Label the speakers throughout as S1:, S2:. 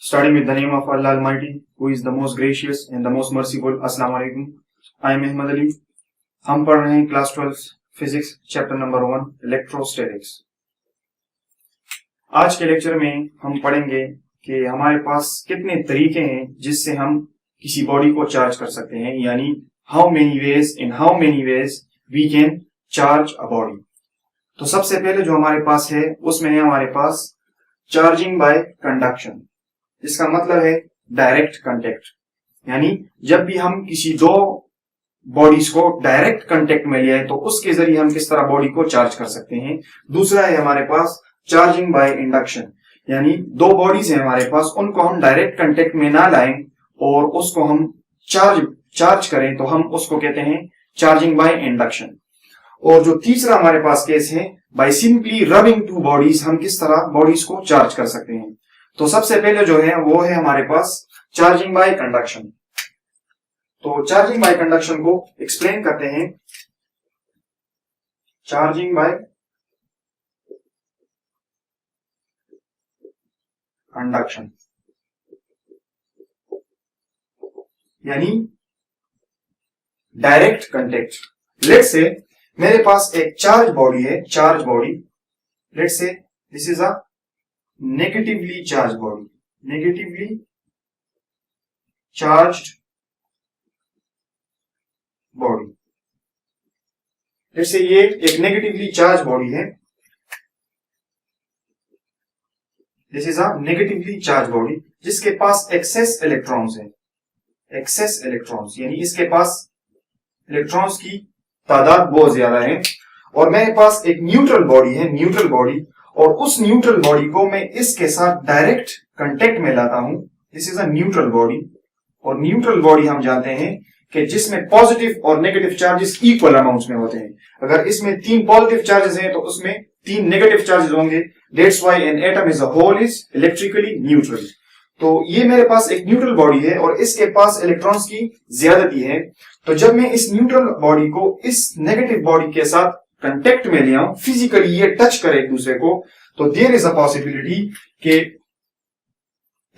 S1: Starting with the name of Allah Almighty, who is the most gracious and the most merciful. Assalamu alaikum. I am Ahmad Ali. हम पढ़ रहे हैं class 12 physics chapter number 1 electrostatics. आज के lecture में हम पढ़ेंगे कि हमारे पास कितने तरीके हैं जिससे हम किसी बॉडी को चार्ज कर सकते हैं, यानी how many ways we can charge a body. तो सबसे पहले जो हमारे पास है उसमें है हमारे पास चार्जिंग बाय कंडक्शन। इसका मतलब है डायरेक्ट कांटेक्ट, यानी जब भी हम किसी दो बॉडीज को डायरेक्ट कांटेक्ट में लिया है तो उसके जरिए हम किस तरह बॉडी को चार्ज कर सकते हैं। दूसरा है हमारे पास चार्जिंग बाय इंडक्शन, यानी दो बॉडीज है हमारे पास, उनको हम डायरेक्ट कांटेक्ट में ना लाएं और उसको हम चार्ज करें तो हम उसको कहते हैं चार्जिंग बाय इंडक्शन। और जो तीसरा हमारे पास केस है by simply rubbing two bodies, हम किस तरह बॉडीज को चार्ज कर सकते हैं। तो सबसे पहले जो है वो है हमारे पास चार्जिंग बाय कंडक्शन। तो चार्जिंग बाय कंडक्शन को एक्सप्लेन करते हैं। चार्जिंग बाय कंडक्शन यानी डायरेक्ट कांटेक्ट। लेट्स से मेरे पास एक चार्ज बॉडी है, charge body. Let's say this is a negatively charge body, negatively charged body. जैसे ये एक नेगेटिवली चार्ज बॉडी है, this is a negatively charge body जिसके पास एक्सेस इलेक्ट्रॉन्स है, एक्सेस इलेक्ट्रॉन्स यानी इसके पास इलेक्ट्रॉन्स की तादाद बहुत ज्यादा है। और मेरे पास एक न्यूट्रल बॉडी है, न्यूट्रल बॉडी, और उस न्यूट्रल बॉडी को मैं इसके साथ डायरेक्ट कांटेक्ट में लाता हूं। This is a neutral body. और न्यूट्रल बॉडी हम जानते हैं कि जिसमें पॉजिटिव और नेगेटिव चार्जेस इक्वल अमाउंट्स में होते हैं। अगर इसमें 3 पॉजिटिव चार्जेस हैं तो उसमें 3 नेगेटिव चार्जेस होंगे। That's why an atom is a whole is electrically neutral. तो ये मेरे पास एक न्यूट्रल बॉडी है और इसके पास इलेक्ट्रॉन्स की ज्यादती है। तो जब मैं इस न्यूट्रल बॉडी को इस नेगेटिव बॉडी के साथ कांटेक्ट में लिया, फिजिकली ये टच करे एक दूसरे को, तो देयर इज अ पॉसिबिलिटी कि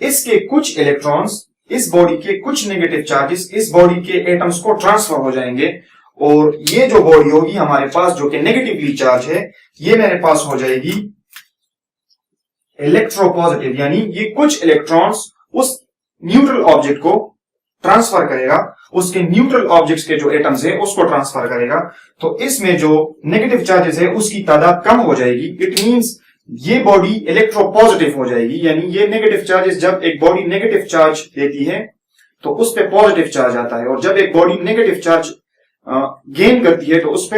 S1: इसके कुछ इलेक्ट्रॉन्स, इस बॉडी के कुछ नेगेटिव चार्जेस इस बॉडी के एटम्स को ट्रांसफर हो जाएंगे और ये जो बॉडी होगी हमारे पास जो कि नेगेटिवली चार्ज है, ये मेरे पास हो जाएगी इलेक्ट्रोपॉजिटिव, यानी ये कुछ इलेक्ट्रॉन्स उस न्यूट्रल ऑब्जेक्ट को ट्रांसफर करेगा, उसके न्यूट्रल ऑब्जेक्ट्स के जो एटम्स है उसको ट्रांसफर करेगा। तो इसमें जो नेगेटिव चार्जेस है उसकी तादाद कम हो जाएगी। इट मींस ये बॉडी इलेक्ट्रोपॉजिटिव हो जाएगी, यानी ये नेगेटिव चार्जेस, जब एक बॉडी नेगेटिव चार्ज देती है तो उस पे पॉजिटिव चार्ज आता है, और जब एक बॉडी नेगेटिव चार्ज गेन करती है तो उस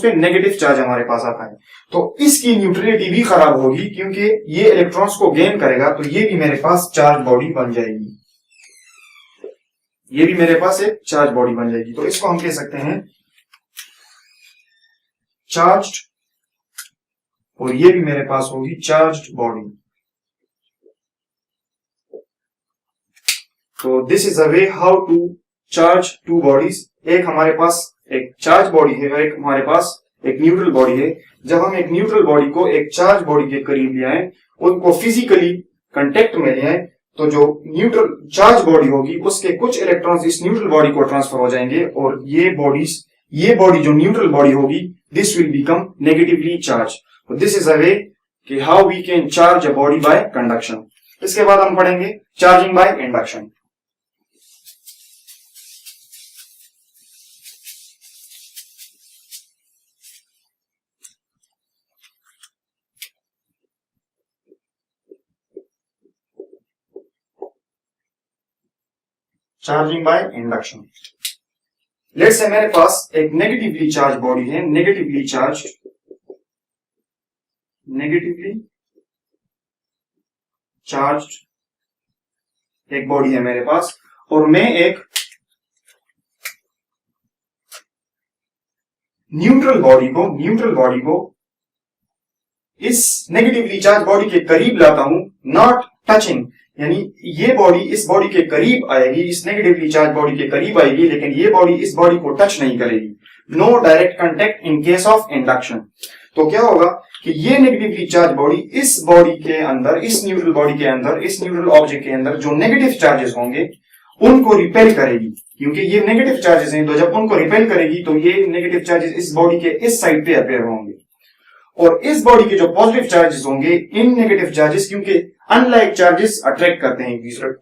S1: पे नेगेटिव चार्ज हमारे पास आता है। तो इसकी न्यूट्रलिटी भी खराब होगी क्योंकि ये इलेक्ट्रॉन्स को गेन करेगा, तो ये भी मेरे पास चार्ज बॉडी बन जाएगी, ये भी मेरे पास एक चार्ज बॉडी बन जाएगी। तो इसको हम कह सकते हैं चार्ज्ड, और ये भी मेरे पास होगी चार्ज्ड बॉडी। तो this is a way how to charge two bodies. एक हमारे पास एक चार्ज बॉडी है और एक हमारे पास एक न्यूट्रल बॉडी है। जब हम एक न्यूट्रल बॉडी को एक चार्ज बॉडी के करीब ले आए, उनको फिजिकली कांटेक्ट में ले आए, तो जो न्यूट्रल चार्ज बॉडी होगी उसके कुछ इलेक्ट्रॉन्स इस न्यूट्रल बॉडी को ट्रांसफर हो जाएंगे और ये बॉडी जो न्यूट्रल बॉडी होगी this will become negatively charge. तो दिस इज अ वे कि how we can charge a body by conduction. इसके बाद हम पढ़ेंगे charging by induction. Charging by induction. Let's say मेरे पास एक नेगेटिवली चार्ज बॉडी है, नेगेटिवली चार्ज्ड एक बॉडी है मेरे पास, और मैं एक न्यूट्रल बॉडी को इस नेगेटिवली चार्ज बॉडी के करीब लाता हूं, नॉट टचिंग, यानी ये बॉडी इस बॉडी के करीब आएगी, इस नेगेटिवली चार्ज बॉडी के करीब आएगी, लेकिन ये बॉडी इस बॉडी को टच नहीं करेगी। No direct contact in case of induction. तो क्या होगा कि ये नेगेटिवली चार्ज बॉडी इस बॉडी के अंदर, इस न्यूट्रल बॉडी के अंदर, इस न्यूट्रल ऑब्जेक्ट के अंदर जो नेगेटिव चार्जेस होंगे उनको रिपेल करेगी, क्योंकि ये नेगेटिव चार्जेस हैं। तो जब उनको रिपेल करेगी तो ये नेगेटिव चार्जेस इस बॉडी के इस साइड पे अपेयर होंगे, और इस बॉडी के जो पॉजिटिव चार्जेस होंगे, इन नेगेटिव चार्जेस, क्योंकि अनलाइक चार्जेस अट्रैक्ट करते हैं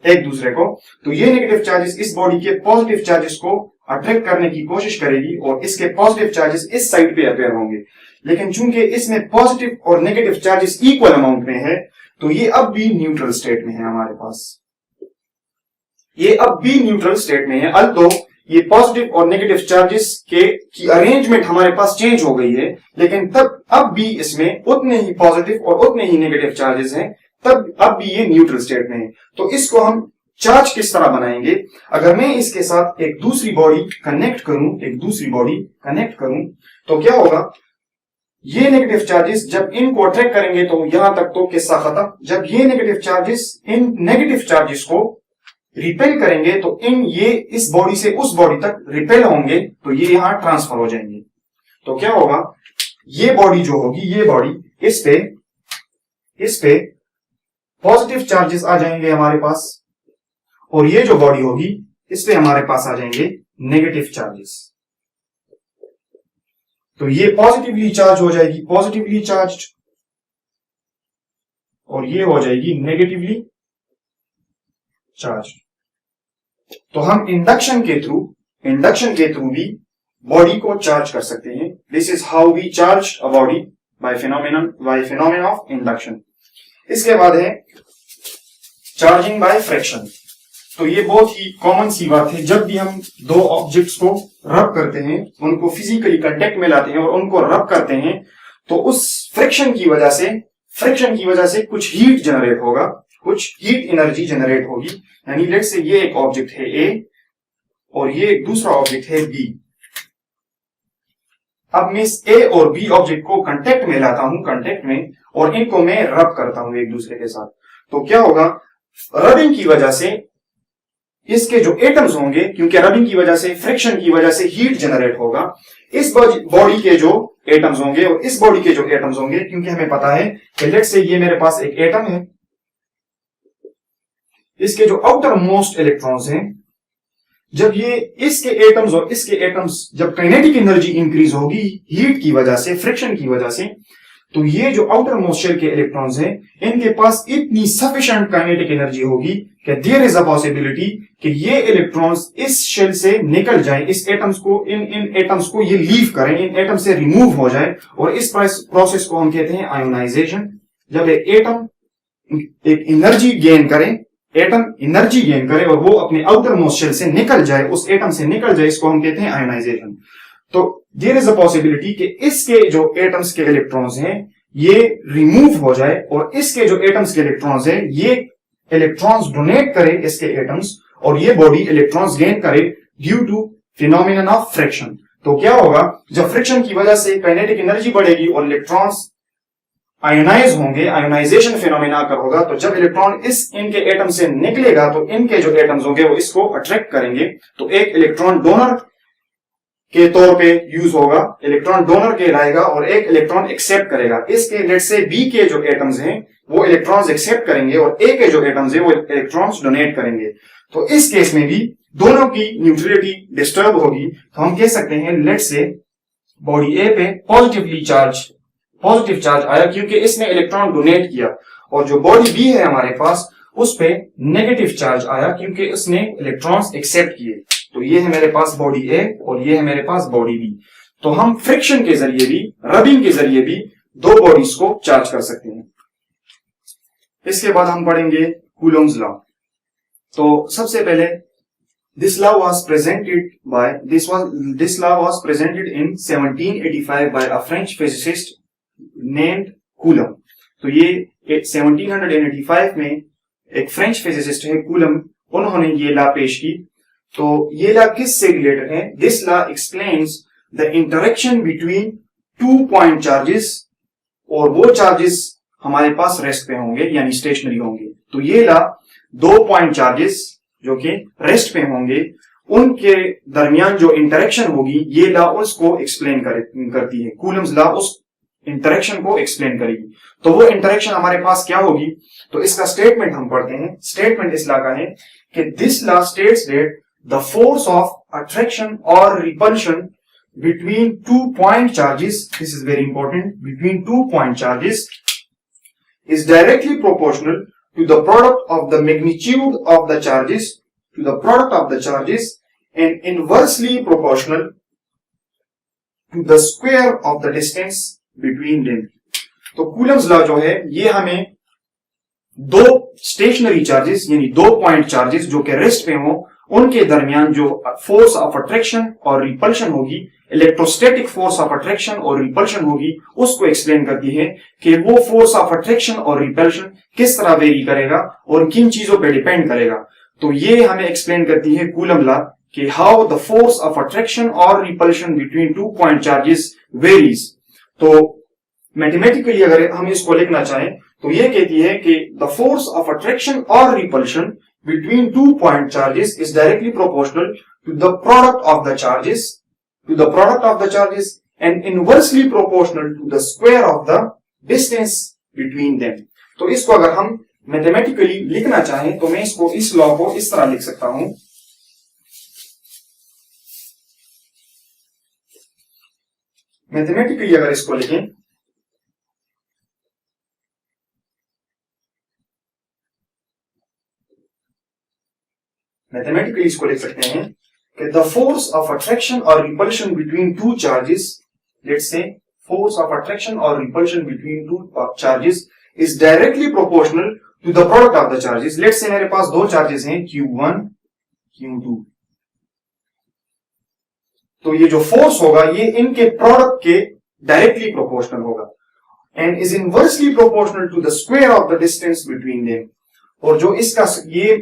S1: एक दूसरे को, तो ये नेगेटिव चार्जेस इस बॉडी के पॉजिटिव चार्जेस को अट्रैक्ट करने की कोशिश करेगी और इसके पॉजिटिव चार्जेस इस साइड पे अपेयर होंगे। लेकिन चूंकि इसमें पॉजिटिव और नेगेटिव चार्जेस इक्वल अमाउंट में है, तो ये अब भी न्यूट्रल स्टेट में है हमारे पास, ये अब भी न्यूट्रल स्टेट में है। अल्दो ये पॉजिटिव और नेगेटिव चार्जेस की अरेंजमेंट हमारे पास चेंज हो गई है, लेकिन तब अब भी इसमें उतने ही पॉजिटिव और उतने ही नेगेटिव चार्जेस हैं, तब अब भी ये न्यूट्रल स्टेट में है। तो इसको हम चार्ज किस तरह बनाएंगे? अगर मैं इसके साथ एक दूसरी बॉडी कनेक्ट करूं, तो क्या होगा, ये नेगेटिव चार्जेस जब इनको अट्रैक्ट करेंगे तो यहां तक तो किस्सा खत्म। जब ये नेगेटिव चार्जेस इन नेगेटिव चार्जेस को रिपेल करेंगे तो ये इस बॉडी से उस बॉडी तक रिपेल होंगे, तो ये यहां ट्रांसफर हो जाएंगे। तो क्या होगा, ये बॉडी जो होगी, ये बॉडी, इस पे पॉजिटिव चार्जेस आ जाएंगे हमारे पास, और ये जो बॉडी होगी इस पे हमारे पास आ जाएंगे नेगेटिव चार्जेस। तो ये पॉजिटिवली चार्ज हो जाएगी, पॉजिटिवली चार्ज, और ये हो जाएगी नेगेटिवली चार्ज। तो हम इंडक्शन के थ्रू भी बॉडी को चार्ज कर सकते हैं। This is how we charge a body by phenomena of induction. इसके बाद है चार्जिंग बाय फ्रिक्शन। तो ये बहुत ही कॉमन सी बात है, जब भी हम दो ऑब्जेक्ट्स को रब करते हैं, उनको फिजिकली कांटेक्ट में लाते हैं और उनको रब करते हैं, तो उस फ्रिक्शन की वजह से कुछ हीट जनरेट होगा, कुछ हीट एनर्जी जनरेट होगी। यानी लेट से ये एक ऑब्जेक्ट है ए और ये एक दूसरा ऑब्जेक्ट है बी। अब मैं इस ए और बी ऑब्जेक्ट को कांटेक्ट में लाता हूं, कांटेक्ट में, और इनको मैं रब करता हूं एक दूसरे के साथ। तो क्या होगा, रबिंग की वजह से इसके जो एटम्स होंगे, क्योंकि रबिंग की वजह से, फ्रिक्शन की वजह से हीट जनरेट होगा, इस बॉडी के जो एटम्स होंगे और इस बॉडी के जो एटम्स होंगे, क्योंकि हमें पता है कि लेट से ये मेरे पास एक एटम है, इसके जो आउटर मोस्ट इलेक्ट्रॉन्स हैं, जब ये इसके एटम्स और इसके एटम्स, जब काइनेटिक एनर्जी इंक्रीज होगी हीट की वजह से, फ्रिक्शन की वजह से, तो ये जो आउटर मोस्ट शेल के इलेक्ट्रॉन्स हैं, इनके पास इतनी सफिशिएंट काइनेटिक एनर्जी होगी कि देयर इज अ पॉसिबिलिटी कि ये इलेक्ट्रॉन्स इस शेल से निकल जाएं, इस एटम्स को, इन एटम्स को ये लीव करें, इन एटम से रिमूव हो जाए, और इस प्रोसेस को हम कहते हैं आयोनाइजेशन। जब एक एटम एक एनर्जी गेन करे, एटम एनर्जी गेन करे और वो अपने आउटर मोस्ट शेल से निकल जाए, उस एटम से निकल जाए, इसको हम कहते हैं आयोनाइजेशन। तो देयर इज अ पॉसिबिलिटी कि इसके जो एटम्स के इलेक्ट्रॉन्स हैं ये रिमूव हो जाए, और इसके जो एटम्स के इलेक्ट्रॉन्स हैं ये इलेक्ट्रॉन्स डोनेट करे इसके एटम्स, और ये बॉडी इलेक्ट्रॉन्स गेन करे due to phenomenon of friction. तो क्या होगा, जब फ्रिक्शन की वजह से काइनेटिक एनर्जी बढ़ेगी और इलेक्ट्रॉन्स आयोनाइज होंगे, आयोनाइजेशन फिनोमेना अगर होगा, तो जब इलेक्ट्रॉन इनके एटम से निकलेगा तो इनके जो एटम्स होंगे वो इसको अट्रैक्ट करेंगे, तो एक इलेक्ट्रॉन डोनर के तौर पे यूज होगा, इलेक्ट्रॉन डोनर कहलाएगा, और एक इलेक्ट्रॉन एक्सेप्ट करेगा। इसके लेट से बी के जो एटम्स हैं वो इलेक्ट्रॉन्स एक्सेप्ट करेंगे और ए के जो एटम्स हैं वो इलेक्ट्रॉन्स डोनेट करेंगे। तो इस केस में भी दोनों की न्यूट्रलिटी डिस्टर्ब होगी। तो हम कह सकते हैं लेट से बॉडी ए पे पॉजिटिव चार्ज आया क्योंकि इसने इलेक्ट्रॉन डोनेट किया, और जो बॉडी बी है हमारे पास उस पे नेगेटिव चार्ज आया क्योंकि उसने इलेक्ट्रॉन्स एक्सेप्ट किए। तो ये है मेरे पास बॉडी ए और ये है मेरे पास बॉडी बी। तो हम फ्रिक्शन के जरिए भी, रबिंग के जरिए भी दो बॉडीज को चार्ज कर सकते हैं। इसके बाद हम पढ़ेंगे कूलम्स लॉ। तो सबसे पहले this law was presented in 1785 by a French physicist named Coulomb। तो ये 1785 में एक फ्रेंच फिजिसिस्ट है कूलम, उन्होंने ये लॉ पेश की। तो ये लॉ किससे रिलेटेड है? This law explains the interaction between 2 point charges, और वो चार्जेस हमारे पास रेस्ट पे होंगे यानी स्टेशनरी होंगे। तो ये लॉ 2 पॉइंट चार्जेस जो कि रेस्ट पे होंगे उनके दरमियान जो इंटरेक्शन होगी, ये लॉ उसको एक्सप्लेन करती है। कूलम्स लॉ उस इंटरेक्शन को एक्सप्लेन करेगी। तो वो इंटरेक्शन हमारे पास क्या होगी, तो इसका स्टेटमेंट हम पढ़ते हैं। स्टेटमेंट इस लॉ का है कि this law states that the force of attraction और repulsion between 2 point charges, this is very important, between 2 point charges is directly proportional to the product of the magnitude of the charges and inversely proportional to the square of the distance between them. तो Coulomb's law जो है ये हमें दो stationery charges यानी 2 point charges जो कि rest पे हो उनके दरमियान जो फोर्स ऑफ अट्रैक्शन और रिपल्शन होगी, इलेक्ट्रोस्टैटिक फोर्स ऑफ अट्रैक्शन और रिपल्शन होगी, उसको एक्सप्लेन करती है कि वो फोर्स ऑफ अट्रैक्शन और रिपल्शन किस तरह वेरी करेगा और किन चीजों पे डिपेंड करेगा। तो ये हमें एक्सप्लेन करती है कूलम लॉ कि how the force of attraction और repulsion between 2 point charges varies. तो मैथमेटिकली अगर हम इसको लिखना चाहें तो ये कहती है कि द फोर्स ऑफ अट्रैक्शन और repulsion between 2 point charges is directly proportional to the product of the charges and inversely proportional to the square of the distance between them. तो इसको अगर हम मैथमेटिकली लिखना चाहें तो मैं इसको इस लॉ को इस तरह लिख सकता हूं। मैथमेटिकली अगर इसको लिखें मैथमेटिकली इसको लिख सकते हैं कि द फोर्स ऑफ अट्रैक्शन और repulsion between 2 charges, let's say force of attraction और repulsion between 2 charges is directly proportional to the product of the charges. Let's say मेरे पास दो चार्जेस हैं Q1 Q2, तो ये जो फोर्स होगा ये इनके प्रोडक्ट के डायरेक्टली प्रोपोर्शनल होगा and is inversely proportional to the square of the distance between them. और जो इसका ये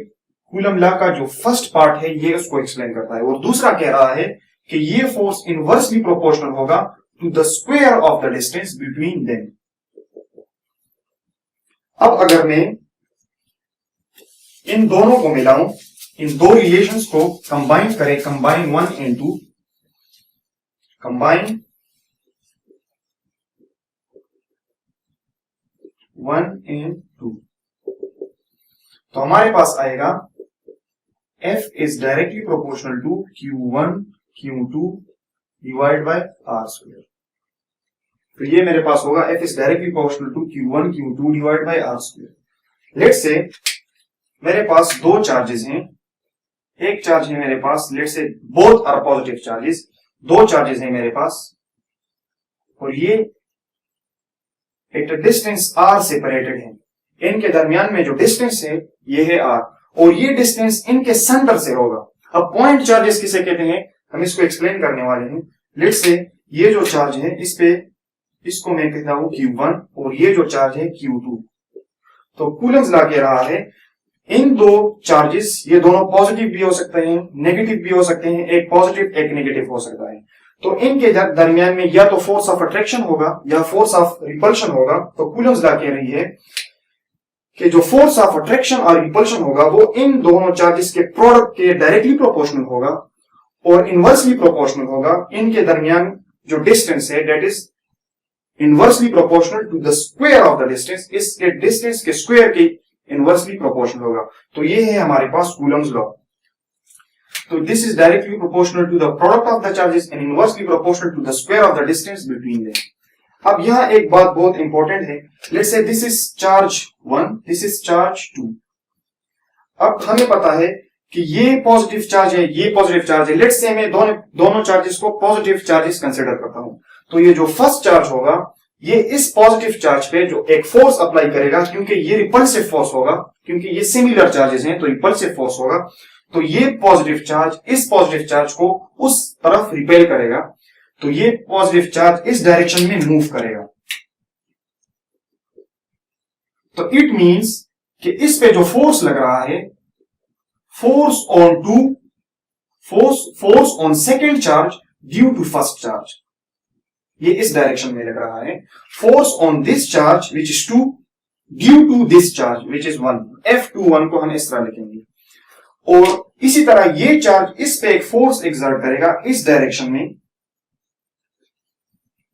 S1: कूलम लॉ का जो फर्स्ट पार्ट है ये उसको एक्सप्लेन करता है और दूसरा कह रहा है कि ये फोर्स इनवर्सली प्रोपोर्शनल होगा to the square of the distance between them. अब अगर मैं इन दोनों को मिलाऊं, इन दो रिलेशंस को कंबाइन करें, कंबाइन 1 and 2, कंबाइन 1 and 2, तो हमारे पास आएगा F is directly proportional to Q1 Q2 divided by R square। तो ये मेरे पास होगा F is directly proportional to Q1 Q2 divided by R square। Let's say मेरे पास दो चार्जेस हैं, एक चार्ज है मेरे पास, let's say both are positive charges, दो चार्जेस हैं मेरे पास और ये एक डिस्टेंस R सेपरेटेड है, इनके दरमियान में जो डिस्टेंस है ये है R और ये डिस्टेंस इनके सेंटर से होगा। अब पॉइंट चार्जेस किसे कहते हैं हम इसको एक्सप्लेन करने वाले हैं। लेट्स से ये जो चार्ज है इस पे इसको मैं कहता हूं Q1 और ये जो चार्ज है Q2। तो कूलम्स लॉ कह रहा है इन दो चार्जेस ये दोनों पॉजिटिव भी हो सकते हैं, नेगेटिव भी हो सकते हैं, एक पॉजिटिव एक नेगेटिव हो सकता है। तो इनके दरमियान में या तो फोर्स ऑफ अट्रैक्शन होगा या फोर्स ऑफ रिपल्शन होगा। तो कूलम्स लॉ कह रही है कि जो फोर्स ऑफ अट्रैक्शन और रिपल्शन होगा वो इन दोनों चार्जेस के प्रोडक्ट के डायरेक्टली प्रोपोर्शनल होगा और इनवर्सली प्रोपोर्शनल होगा। इनके दरमियान जो डिस्टेंस है that is inversely proportional to the square of the distance, इसके डिस्टेंस के स्क्वायर के इनवर्सली प्रोपोर्शनल होगा। तो ये है हमारे पास कूलम्स लॉ। तो this is directly proportional to the product of the charges and inversely proportional to the square of the distance between them. अब यहां एक बात बहुत इंपॉर्टेंट है, let's say this is charge 1, this is charge 2। अब हमें पता है कि ये पॉजिटिव चार्ज है, ये पॉजिटिव चार्ज है। लेट्स से मैं दोनों चार्जेस को पॉजिटिव चार्जेस कंसीडर करता हूं। तो ये जो फर्स्ट चार्ज होगा ये इस पॉजिटिव चार्ज पे जो एक फोर्स अप्लाई करेगा, क्योंकि ये रिपल्सिव फोर्स होगा, क्योंकि ये सिमिलर चार्जेस हैं तो रिपल्सिव फोर्स होगा। तो ये पॉजिटिव चार्ज इस पॉजिटिव चार्ज को उस तरफ रिपेल करेगा, तो ये पॉजिटिव चार्ज इस डायरेक्शन में मूव करेगा। तो इट मींस कि इस पे जो फोर्स लग रहा है, force on second charge due to first charge, ये इस डायरेक्शन में लग रहा है। Force on this charge which is 2 due to this charge which is 1, F21 को हम इस तरह लिखेंगे। और इसी तरह ये चार्ज इस पे एक फोर्स एक्सर्ट करेगा इस डायरेक्शन में,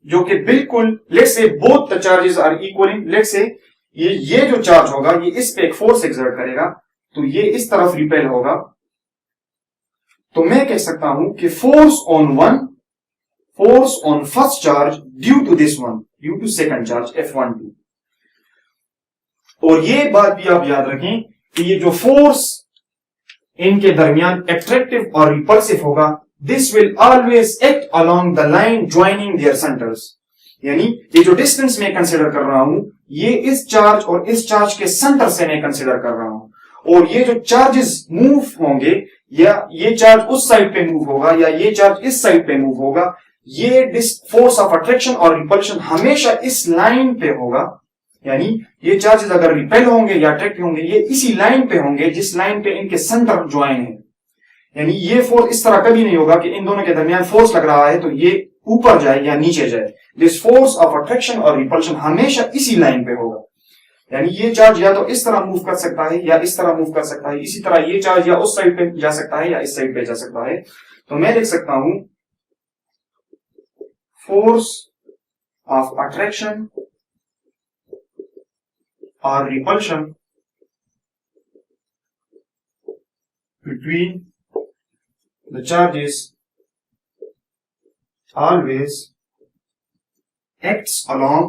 S1: जो कि बिल्कुल let's say both the charges are equalling, let's say ये जो चार्ज होगा ये इस पे एक फोर्स एक्सर्ट करेगा तो ये इस तरफ रिपेल होगा, तो मैं कह सकता हूं कि force on first charge due to this one, due to second charge F12। और ये बात भी आप याद रखें कि ये जो फोर्स इनके दरमियान एट्रैक्टिव और रिपल्सिव होगा, this will always act along the line joining there centres. यानी ये जो डिस्टेंस मैं कंसिडर कर रहा हूं ये इस चार्ज और इस चार्ज के सेंटर से मैं कंसिडर कर रहा हूं, और ये जो चार्जेस मूव होंगे, या ये चार्ज उस साइड पे मूव होगा या ये चार्ज इस साइड पे मूव होगा, ये फोर्स ऑफ अट्रैक्शन और रिपल्शन हमेशा इस लाइन पे होगा। यानी ये चार्जेस अगर रिपेल होंगे या अट्रैक्ट होंगे ये इसी लाइन पे होंगे जिस लाइन पे इनके सेंटर ज्वाइन है। यानी ये फोर्स इस तरह कभी नहीं होगा कि इन दोनों के दरमियान फोर्स लग रहा है तो ये ऊपर जाए या नीचे जाए। दिस फोर्स ऑफ अट्रैक्शन और रिपल्शन हमेशा इसी लाइन पे होगा। यानी ये चार्ज या तो इस तरह मूव कर सकता है या इस तरह मूव कर सकता है, इसी तरह ये चार्ज या उस साइड पे जा सकता है या इस साइड पे जा सकता है। तो मैं लिख सकता हूं फोर्स ऑफ अट्रैक्शन और repulsion between the charges always acts along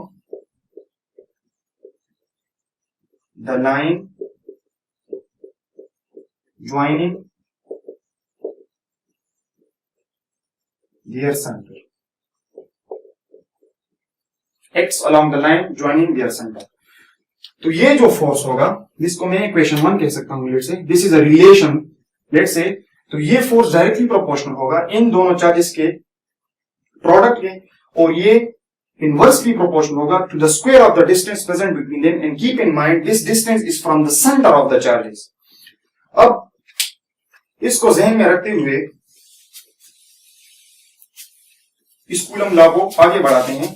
S1: the line joining their center. Acts along the line joining their center. तो ये जो फोर्स होगा जिसको मैं इक्वेशन 1 कह सकता हूं, let's say this is a relation, let's say, तो ये फोर्स डायरेक्टली प्रोपोर्शनल होगा इन दोनों चार्जेस के प्रोडक्ट के, और ये इनवर्सली प्रोपोर्शनल होगा to the square of the distance present between them, and keep in mind this distance is from the centre of the charges. अब इसको ध्यान में रखते हुए इस कूलम लॉ को आगे बढ़ाते हैं।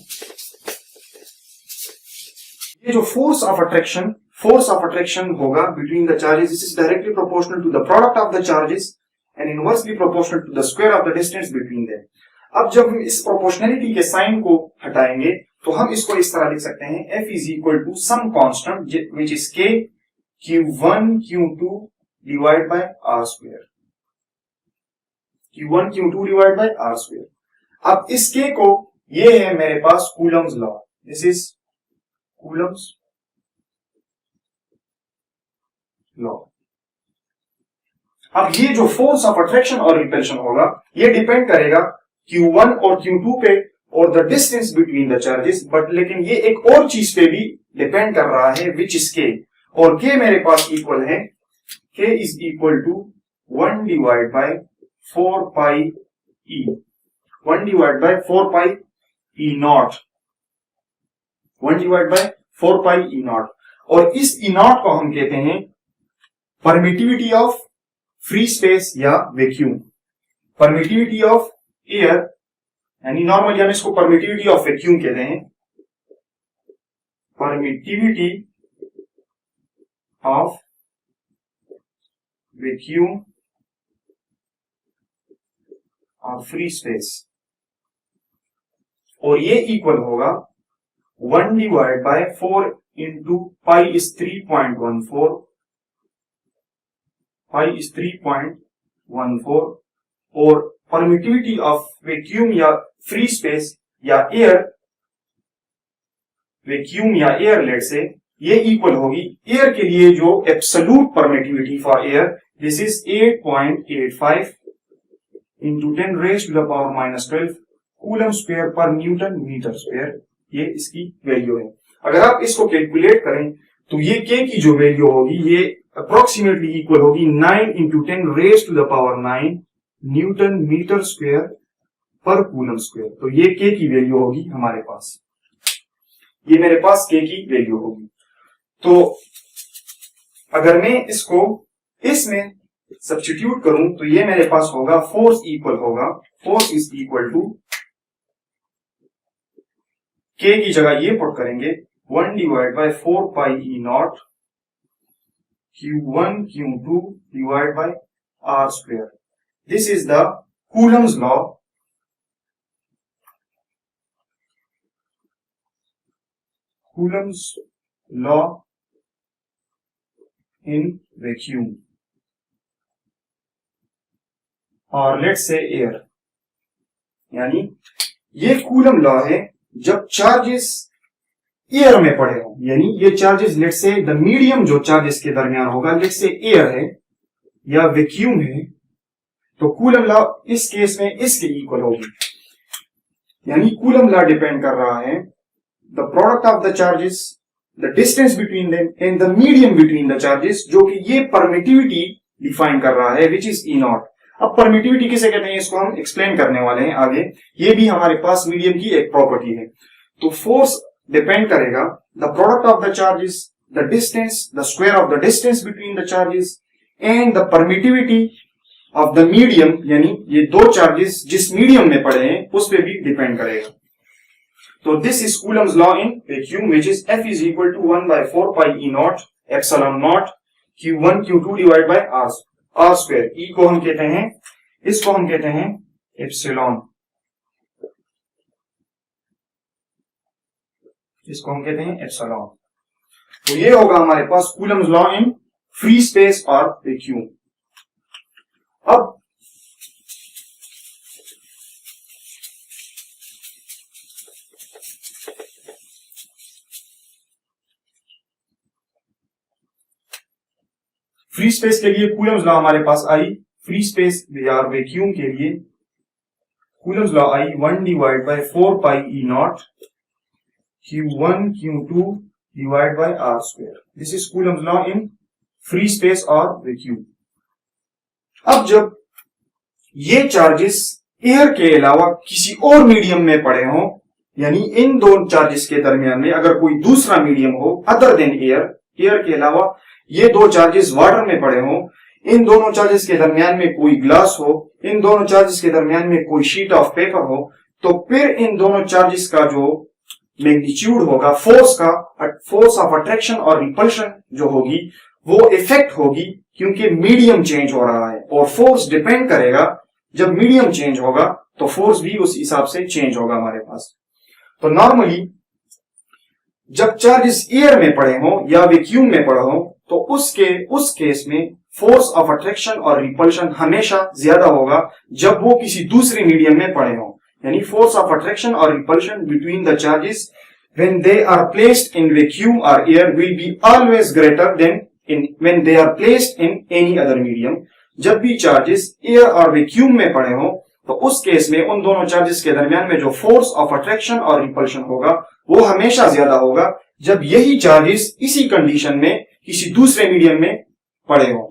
S1: ये जो फोर्स ऑफ अट्रैक्शन होगा between the charges, this is directly proportional to the product of the charges and inversely proportional to the square of the distance between them. अब जब हम इस प्रोपोर्शनलिटी के साइन को हटाएंगे तो हम इसको इस तरह लिख सकते हैं, F is equal to some constant which is K Q1 Q2 divide by R square, Q1 Q2 divide by R square. अब इस K को, ये है मेरे पास Coulomb's law, this is Coulomb's law. अब ये जो फोर्स ऑफ अट्रैक्शन और रिपल्शन होगा ये डिपेंड करेगा Q1 और Q2 पे और the distance between the charges, but लेकिन ये एक और चीज पे भी डिपेंड कर रहा है विच इज K, और K मेरे पास इक्वल है, K is equal to 1 divide by 4 pi E, 1 divide by 4 pi E naught, 1 divide by 4 pi E naught. और इस E नॉट को हम कहते हैं परमिटिविटी ऑफ फ्री स्पेस या वैक्यूम, परमिटिविटी ऑफ एयर, यानी नॉर्मली हम इसको परमिटिविटी ऑफ वैक्यूम कहते हैं, परमिटिविटी ऑफ वैक्यूम और फ्री स्पेस, और ये इक्वल होगा 1 divide by 4 into pi is 3.14, pi is 3.14, और परमिटिविटी ऑफ वैक्यूम या फ्री स्पेस या एयर, वैक्यूम या एयर लेट से, ये इक्वल होगी एयर के लिए जो absolute permittivity for air, this is 8.85 into 10 raise to the power -12 coulomb square per newton metre square, ये इसकी वैल्यू है। अगर आप इसको कैलकुलेट करें तो ये K की जो वैल्यू होगी ये अप्रोक्सीमेटली इक्वल होगी 9 into 10 raise to the power 9 newton metre square per coulomb square. तो ये K की वैल्यू होगी हमारे पास, ये मेरे पास K की वैल्यू होगी। तो अगर मैं इसको इसमें सब्स्टिट्यूट करूं तो ये मेरे पास होगा फोर्स इक्वल होगा, force is equal to K की जगह ये पुट करेंगे 1 divide by 4 pi E naught Q1 Q2 divide by R square. This is the coulomb's law coulomb's law in vacuum और लेट्स से एयर, यानी ये coulomb law है जब charges air में पड़े हो, यानी ये चार्जेस लेट्स से द मीडियम जो चार्जेस के दरमियान होगा, लेट्स से एयर है या वैक्यूम है, तो कूलम लॉ इस केस में इसके इक्वल होगी। यानी कूलम लॉ डिपेंड कर रहा है the product of the charges, the distance between them and the medium between the charges, जो कि ये परमिटिविटी डिफाइन कर रहा है विच इज ई नॉट। अब परमिटिविटी किसे कहते हैं इसको हम एक्सप्लेन करने वाले हैं आगे। ये भी हमारे पास मीडियम की एक प्रॉपर्टी है। तो फोर्स डिपेंड करेगा the product of the charges, the distance, the square of the distance between the charges and the permittivity of the medium, यानी ये दो चार्जेस जिस मीडियम में पड़े हैं उस पर भी डिपेंड करेगा। तो this is Coulomb's law in vacuum which is F is equal to 1/4 pi E naught epsilon naught Q1 Q2 divide by R square. E को हम कहते हैं, इसको हम कहते हैं एप्सिलॉन, इसको हम कहते हैं एप्सिलॉन। तो ये होगा हमारे पास Coulomb's law in free space और वैक्यूम। अब फ्री स्पेस के लिए कूलम्स लॉ हमारे पास आई, फ्री स्पेस या वैक्यूम के लिए कूलम्स लॉ आई 1/4 pi E naught Q1 Q2 divide by R square. This is Coulomb's law in free space और वैक्यूम। अब जब ये चार्जेस एयर के अलावा किसी और मीडियम में पड़े हों, यानी इन दो चार्जेस के दरमियान में अगर कोई दूसरा मीडियम हो अदर देन एयर, एयर के अलावा ये दो चार्जेस वाटर में पड़े हों, इन दोनों चार्जेस के दरमियान में कोई ग्लास हो, इन दोनों चार्जेस के दरमियान में कोई शीट ऑफ पेपर हो, तो फिर इन दोनों चार्जेस का जो मैग्नीट्यूड होगा, फोर्स ऑफ अट्रैक्शन और रिपल्शन जो होगी वो इफेक्ट होगी, क्योंकि मीडियम चेंज हो रहा है और फोर्स डिपेंड करेगा। जब मीडियम चेंज होगा तो फोर्स भी उस हिसाब से चेंज होगा हमारे पास। तो नॉर्मली जब चार्जेस एयर में पड़े हों या वैक्यूम में पड़े हों तो उस केस में फोर्स ऑफ अट्रैक्शन और रिपल्शन हमेशा ज्यादा होगा जब वो किसी दूसरे मीडियम में पड़े हों। यानी फोर्स ऑफ अट्रैक्शन और repulsion between the charges when they are placed in vacuum or air will be always greater than when they are placed in any other medium। जब भी चार्जेस एयर और vacuum में पड़े हों तो उस case में उन दोनों चार्जेस के दरमियान में जो फोर्स ऑफ अट्रैक्शन और रिपल्शन होगा वो हमेशा ज्यादा होगा जब यही चार्जेस इसी कंडीशन में किसी दूसरे मीडियम में पड़े हों।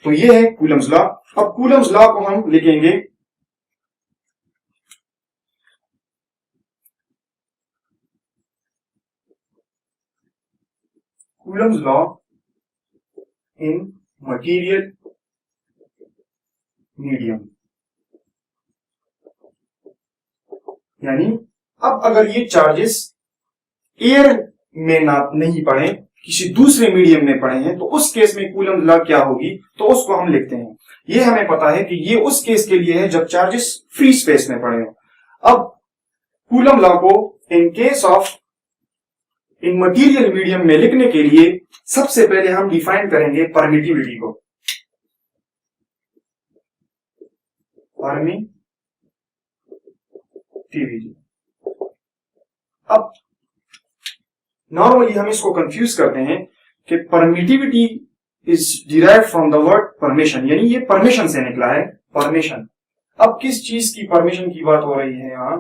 S1: तो ये है कूलम्स लॉ। अब कूलम्स लॉ को हम लिखेंगे कूलम्स लॉ इन मटेरियल मीडियम। यानी अब अगर ये चार्जेस एयर में नहीं पड़े, किसी दूसरे मीडियम में पड़े हैं, तो उस केस में कूलम्स लॉ क्या होगी, तो उसको हम लिखते हैं। ये हमें पता है कि ये उस केस के लिए है जब चार्जेस फ्री स्पेस में पड़े हो। अब कूलम लॉ को इन case of in material medium में लिखने के लिए सबसे पहले हम डिफाइन करेंगे परमिटिविटी को। परमिटिविटी। अब नॉर्मली हम इसको कंफ्यूज करते हैं कि permittivity is derived from the word permission, यानी ये परमिशन से निकला है, परमिशन। अब किस चीज की परमिशन की बात हो रही है यहां?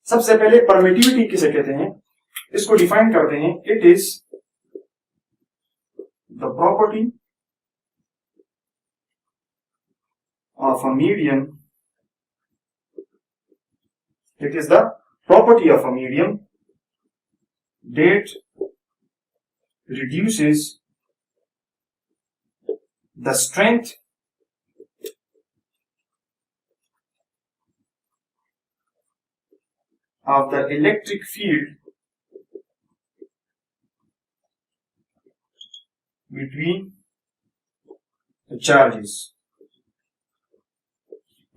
S1: सबसे पहले परमिटिविटी किसे कहते हैं इसको डिफाइन करते हैं। It is the property of a medium, it is the property of a medium that reduces the strength of the electric field between the charges।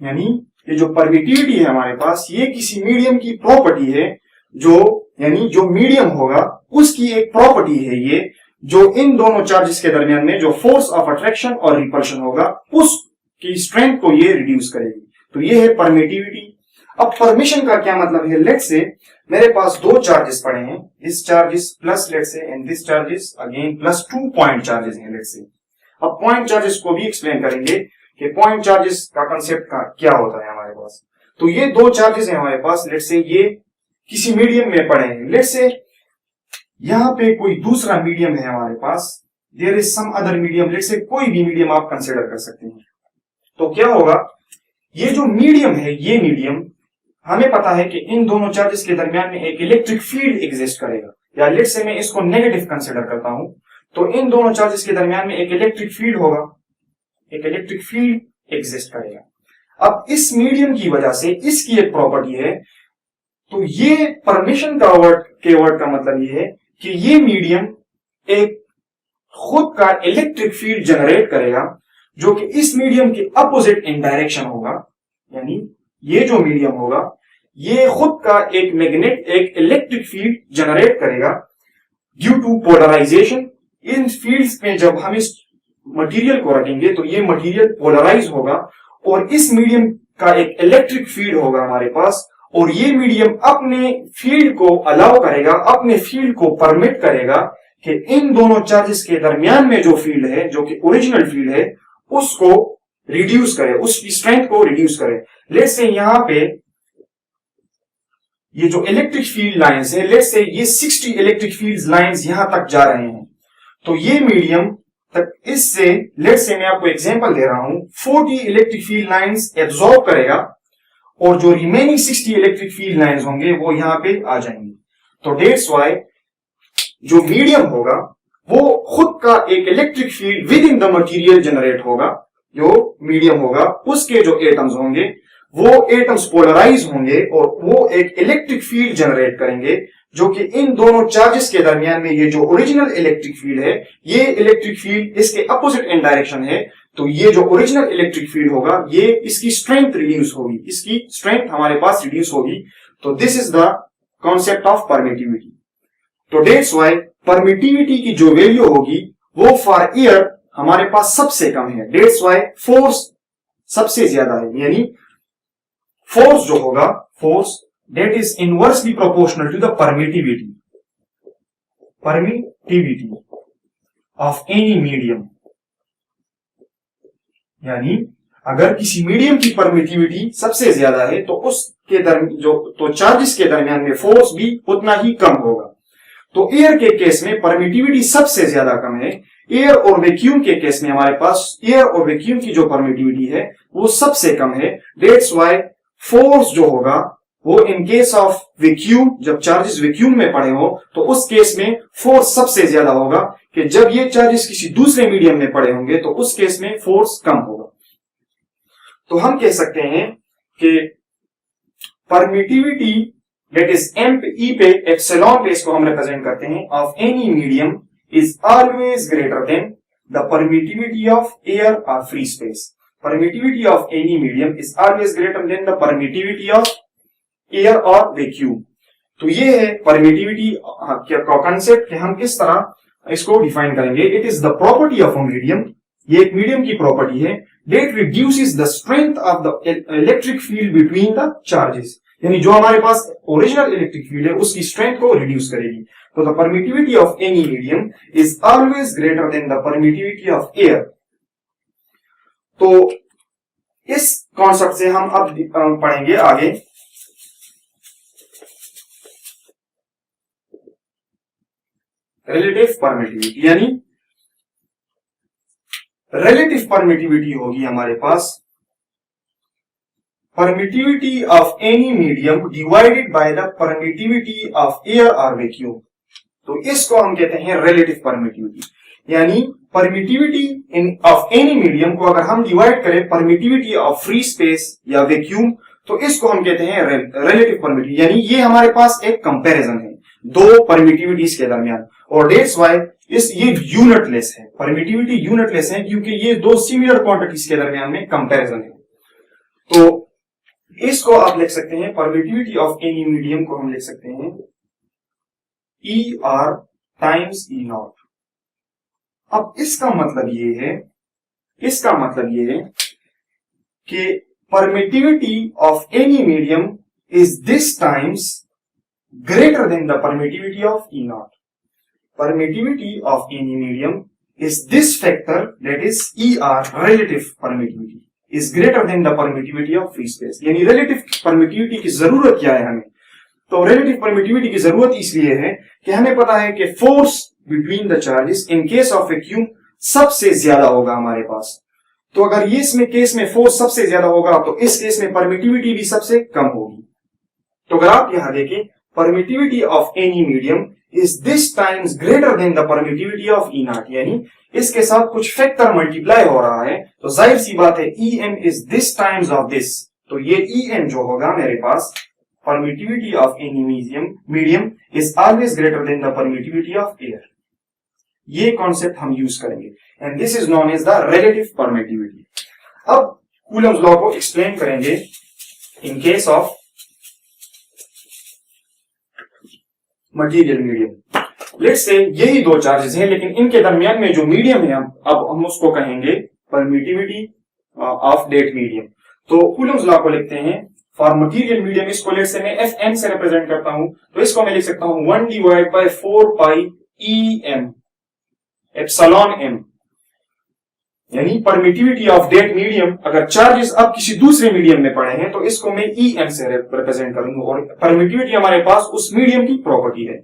S1: यानी ये जो परमिटिविटी है हमारे पास, ये किसी मीडियम की प्रॉपर्टी है जो यानी जो मीडियम होगा उसकी एक प्रॉपर्टी है ये, जो इन दोनों चार्जेस के दरमियान में जो फोर्स ऑफ अट्रैक्शन और रिपल्शन होगा उसकी स्ट्रेंथ को ये रिड्यूस करेगी। तो ये है परमिटिविटी। अब परमिशन का क्या मतलब है? लेट्स से मेरे पास दो चार्जेस पड़े हैं, this charges plus let's say and this charges again plus 2 point charges हैं लेट्स से। अब पॉइंट चार्जेस को भी एक्सप्लेन करेंगे कि पॉइंट चार्जेस का कंसेप्ट का क्या होता है हमारे पास। तो ये दो चार्जेस हैं हमारे पास, लेट्स से ये किसी मीडियम में पड़े हैं, लेट्स से यहां पे कोई दूसरा मीडियम है हमारे पास, there is some other medium, let's say कोई भी मीडियम आप कंसिडर कर सकते हैं। तो क्या होगा, ये जो मीडियम है, ये मीडियम हमें पता है कि इन दोनों चार्जेस के दरमियान में एक इलेक्ट्रिक फील्ड एग्जिस्ट करेगा, या लेट्स से मैं इसको नेगेटिव कंसिडर करता हूं, तो इन दोनों चार्जेस के दरमियान में एक इलेक्ट्रिक फील्ड होगा, एक इलेक्ट्रिक फील्ड एग्जिस्ट करेगा। अब इस मीडियम की वजह से इसकी एक प्रॉपर्टी है, तो ये परमिशन का वर्ड का मतलब ये है कि ये मीडियम एक खुद का इलेक्ट्रिक फील्ड जनरेट करेगा जो कि इस मीडियम के अपोजिट इन डायरेक्शन होगा। यानी ये जो मीडियम होगा ये खुद का एक इलेक्ट्रिक फील्ड जनरेट करेगा ड्यू टू पोलराइजेशन। इन फील्ड्स में जब हम इस मटेरियल को रखेंगे तो ये मटेरियल पोलराइज होगा और इस मीडियम का एक इलेक्ट्रिक फील्ड होगा हमारे पास, और ये मीडियम अपने फील्ड को अलाउ करेगा, अपने फील्ड को परमिट करेगा कि इन दोनों चार्जेस के दरमियान में जो फील्ड है, जो कि ओरिजिनल फील्ड है, उसको रिड्यूस करे, उसकी स्ट्रेंथ को रिड्यूस करे। लेट्स से यहां पे ये जो इलेक्ट्रिक फील्ड लाइंस है, लेट्स से ये 60 इलेक्ट्रिक फील्ड लाइंस यहां तक जा रहे हैं, तो ये मीडियम तक इससे लेट्स से मैं आपको एग्जांपल दे रहा हूं, 40 इलेक्ट्रिक फील्ड लाइंस एब्सॉर्ब करेगा और जो रिमेनिंग 60 इलेक्ट्रिक फील्ड लाइंस होंगे वो यहां पे आ जाएंगे। तो डेट्स वाई जो मीडियम होगा वो खुद का एक electric field with in the material generate होगा। जो मीडियम होगा उसके जो एटम्स होंगे वो एटम्स पोलराइज होंगे और वो एक इलेक्ट्रिक फील्ड जनरेट करेंगे जो कि इन दोनों चार्जेस के दरमियान में ये जो ओरिजिनल इलेक्ट्रिक फील्ड है, ये इलेक्ट्रिक फील्ड इसके अपोजिट इन डायरेक्शन है, तो ये जो ओरिजिनल इलेक्ट्रिक फील्ड होगा ये इसकी स्ट्रेंथ रिड्यूस होगी, इसकी स्ट्रेंथ हमारे पास रिड्यूस होगी। तो this is the concept of permittivity. तो डेट्स वाई परमिटिविटी की जो वैल्यू होगी वो फॉर एयर हमारे पास सबसे कम है, डेट्स वाई फोर्स सबसे ज्यादा है। यानी फोर्स जो होगा, force that is inversely proportional to the permittivity of any medium। यानी अगर किसी मीडियम की परमिटिविटी सबसे ज्यादा है तो उसके तो चार्जेस के दरमियान में फोर्स भी उतना ही कम होगा। तो एयर के केस में परमिटिविटी सबसे ज्यादा कम है, एयर और वैक्यूम के केस में हमारे पास एयर और वैक्यूम की जो परमिटिविटी है वो सबसे कम है। डेट्स वाई फोर्स जो होगा वो इन केस ऑफ वैक्यूम, जब चार्जेस वैक्यूम में पड़े हो तो उस केस में फोर्स सबसे ज्यादा होगा, कि जब ये चार्जेस किसी दूसरे मीडियम में पड़े होंगे तो उस केस में फोर्स कम होगा। तो हम कह सकते हैं कि permittivity that is M E पे एप्सिलॉन पे इसको हम रिप्रेजेंट करते हैं, of any medium is always greater than the permittivity of air और free space. Permittivity of any medium is always greater than the permittivity of air और vacuum. तो ये है परमिटिविटी का कंसेप्ट कि हम किस तरह इसको डिफाइन करेंगे। It is the property of a medium, ये एक मीडियम की प्रॉपर्टी है, that reduces the strength of the electric field between the charges. यानी जो हमारे पास ओरिजिनल इलेक्ट्रिक फील्ड है उसकी स्ट्रेंथ को रिड्यूस करेगी। तो the permittivity of any medium is always greater than the permittivity of air. तो इस कॉन्सेप्ट से हम अब पढ़ेंगे आगे रिलेटिव परमिटिविटी। यानी रिलेटिव परमिटिविटी होगी हमारे पास permittivity of any medium divided by the permittivity of air और वैक्यूम। तो इसको हम कहते हैं रिलेटिव परमिटिविटी। यानी परमिटिविटी ऑफ एनी मीडियम को अगर हम डिवाइड करें परमिटिविटी ऑफ फ्री स्पेस या वैक्यूम तो इसको हम कहते हैं रिलेटिव परमिटिविटी। यानी ये हमारे पास एक कंपैरिजन है दो परमिटिविटीज के दरमियान, और डेट्स वाई ये यूनिटलेस है, परमिटिविटी यूनिटलेस है क्योंकि ये दो सिमिलर क्वांटिटीज के दरमियान में कंपैरिजन है। तो इसको आप लिख सकते हैं परमिटिविटी ऑफ एनी मीडियम को हम लिख सकते हैं E R times E not. अब इसका मतलब ये है कि permittivity of any medium is this times greater than the permittivity of E naught. Permittivity of any medium is this factor, that is ER, relative permittivity, is greater than the permittivity of free space. यानी relative permittivity की जरूरत क्या है हमें? तो relative permittivity की जरूरत इसलिए है कि हमें पता है कि force between the charges in case of vacuum सबसे ज्यादा होगा हमारे पास। तो अगर ये इसमें केस में फोर्स सबसे ज्यादा होगा तो इस केस में परमिटिविटी भी सबसे कम होगी। तो अगर आप यहां देखें, permittivity of any medium is this times greater than the permittivity of E naught, यानी इसके साथ कुछ फैक्टर मल्टीप्लाई हो रहा है, तो जाहिर सी बात है EM is this times of this, तो ये EM जो होगा मेरे पास, permittivity of any medium is always greater than the permittivity of air। ये कॉन्सेप्ट हम यूज करेंगे and this is known as the relative permittivity. अब कूलम्स लॉ को एक्सप्लेन करेंगे in case of material medium. Let's say यही दो charges हैं, लेकिन इनके दरमियान में जो मीडियम है अब हम उसको कहेंगे परमिटिविटी ऑफ दैट मीडियम। तो कूलम्स लॉ को लिखते हैं फॉर मटेरियल मीडियम, इसको लेट्स से मैं Fm से रिप्रेजेंट करता हूं, तो इसको मैं लिख सकता हूं 1 divide by 4 pi Em epsilon m, यानी परमिटिविटी ऑफ दैट मीडियम। अगर चार्जेस अब किसी दूसरे मीडियम में पड़े हैं तो इसको मैं Em से रिप्रेजेंट करूंगा, और परमिटिविटी हमारे पास उस मीडियम की प्रॉपर्टी है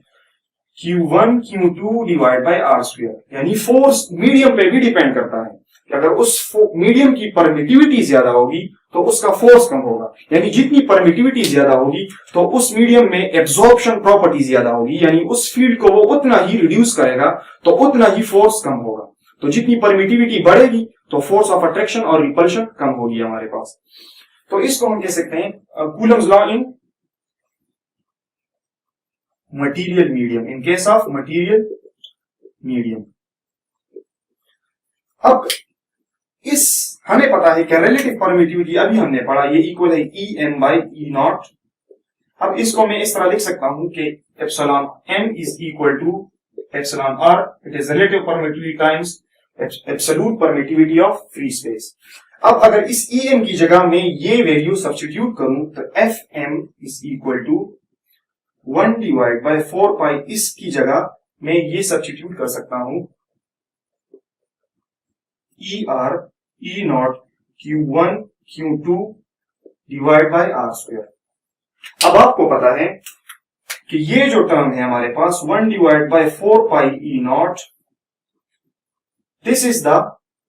S1: Q1 Q2 divide by R square, यानी फोर्स मीडियम पे भी डिपेंड करता है कि अगर उस मीडियम की परमिटिविटी ज्यादा होगी तो उसका फोर्स कम होगा, यानी जितनी परमिटिविटी ज्यादा होगी तो उस मीडियम में एब्जॉर्प्शन प्रॉपर्टी ज्यादा होगी, यानी उस फील्ड को वो उतना ही रिड्यूस करेगा तो उतना ही फोर्स कम होगा। तो जितनी परमिटिविटी बढ़ेगी तो फोर्स ऑफ अट्रैक्शन और रिपल्शन कम होगी हमारे पास। तो इसको हम कह सकते हैं Coulomb's law in material medium, in case of material medium. अब इस हमें पता है कि रिलेटिव परमिटिविटी अभी हमने पढ़ा, ये इक्वल है Em बाई E नॉट। अब इसको मैं इस तरह लिख सकता हूं कि epsilon m is equal to epsilon r, it is relative permittivity times absolute permittivity of free space. अब अगर इस Em की जगह में ये वैल्यू सब्स्टिट्यूट करूं तो Fm is equal to 1 divide by 4 pi, इसकी जगह मैं ये सब्स्टिट्यूट कर सकता हूं ER E naught Q1 Q2 divide by R square. अब आपको पता है कि ये जो टर्म है हमारे पास 1 divide by 4 pi E not, this is the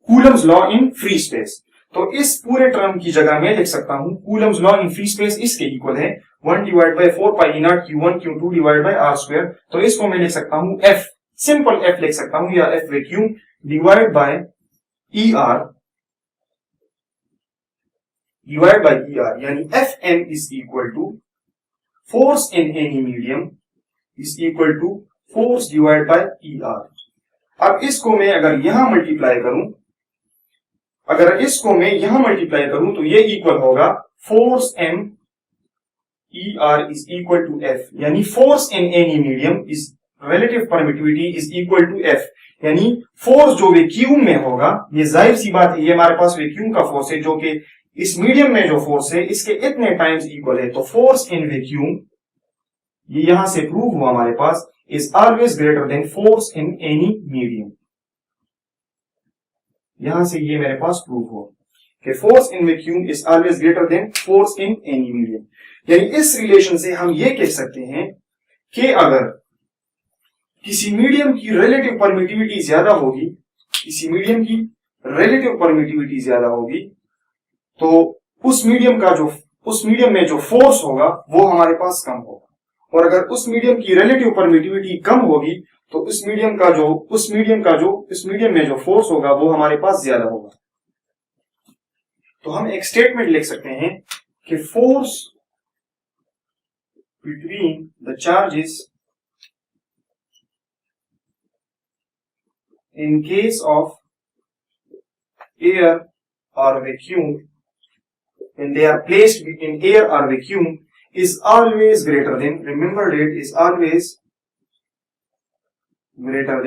S1: coulomb's law in free space. तो इस पूरे टर्म की जगह मैं लिख सकता हूं Coulomb's law in free space इसके इक्वल है 1 divide by 4 pi E naught Q1 Q2 divide by R square. तो इसको मैं लिख सकता हूं F, सिंपल F लिख सकता हूं, या F vacuum divide by ER divide by ER, यानी Fm is equal to force in any medium is equal to force divide by ER। अब इसको मैं अगर यहां मल्टीप्लाई करूं, तो ये इक्वल होगा force m ER is equal to F, यानी force in any medium is relative permittivity is equal to F, यानी फोर्स जो वैक्यूम में होगा, ये जाहिर सी बात है ये हमारे पास वैक्यूम का फोर्स है जो कि इस मीडियम में जो फोर्स है इसके इतने टाइम्स इक्वल है। तो फोर्स इन वैक्यूम, ये यहां से प्रूव हुआ हमारे पास, is always greater than force in any medium. यहां से ये मेरे पास प्रूव हुआ कि force in vacuum is always greater than force in any medium. यानी इस रिलेशन से हम ये कह सकते हैं कि अगर किसी मीडियम की रिलेटिव परमिटिविटी ज्यादा होगी, तो उस मीडियम में जो फोर्स होगा वो हमारे पास कम होगा, और अगर उस मीडियम की रिलेटिव परमिटिविटी कम होगी तो उस मीडियम में जो फोर्स होगा वो हमारे पास ज्यादा होगा। तो हम एक स्टेटमेंट लिख सकते हैं कि force between the charges in case of air or vacuum, when they are placed in air or vacuum, is always greater than, remember that, is always greater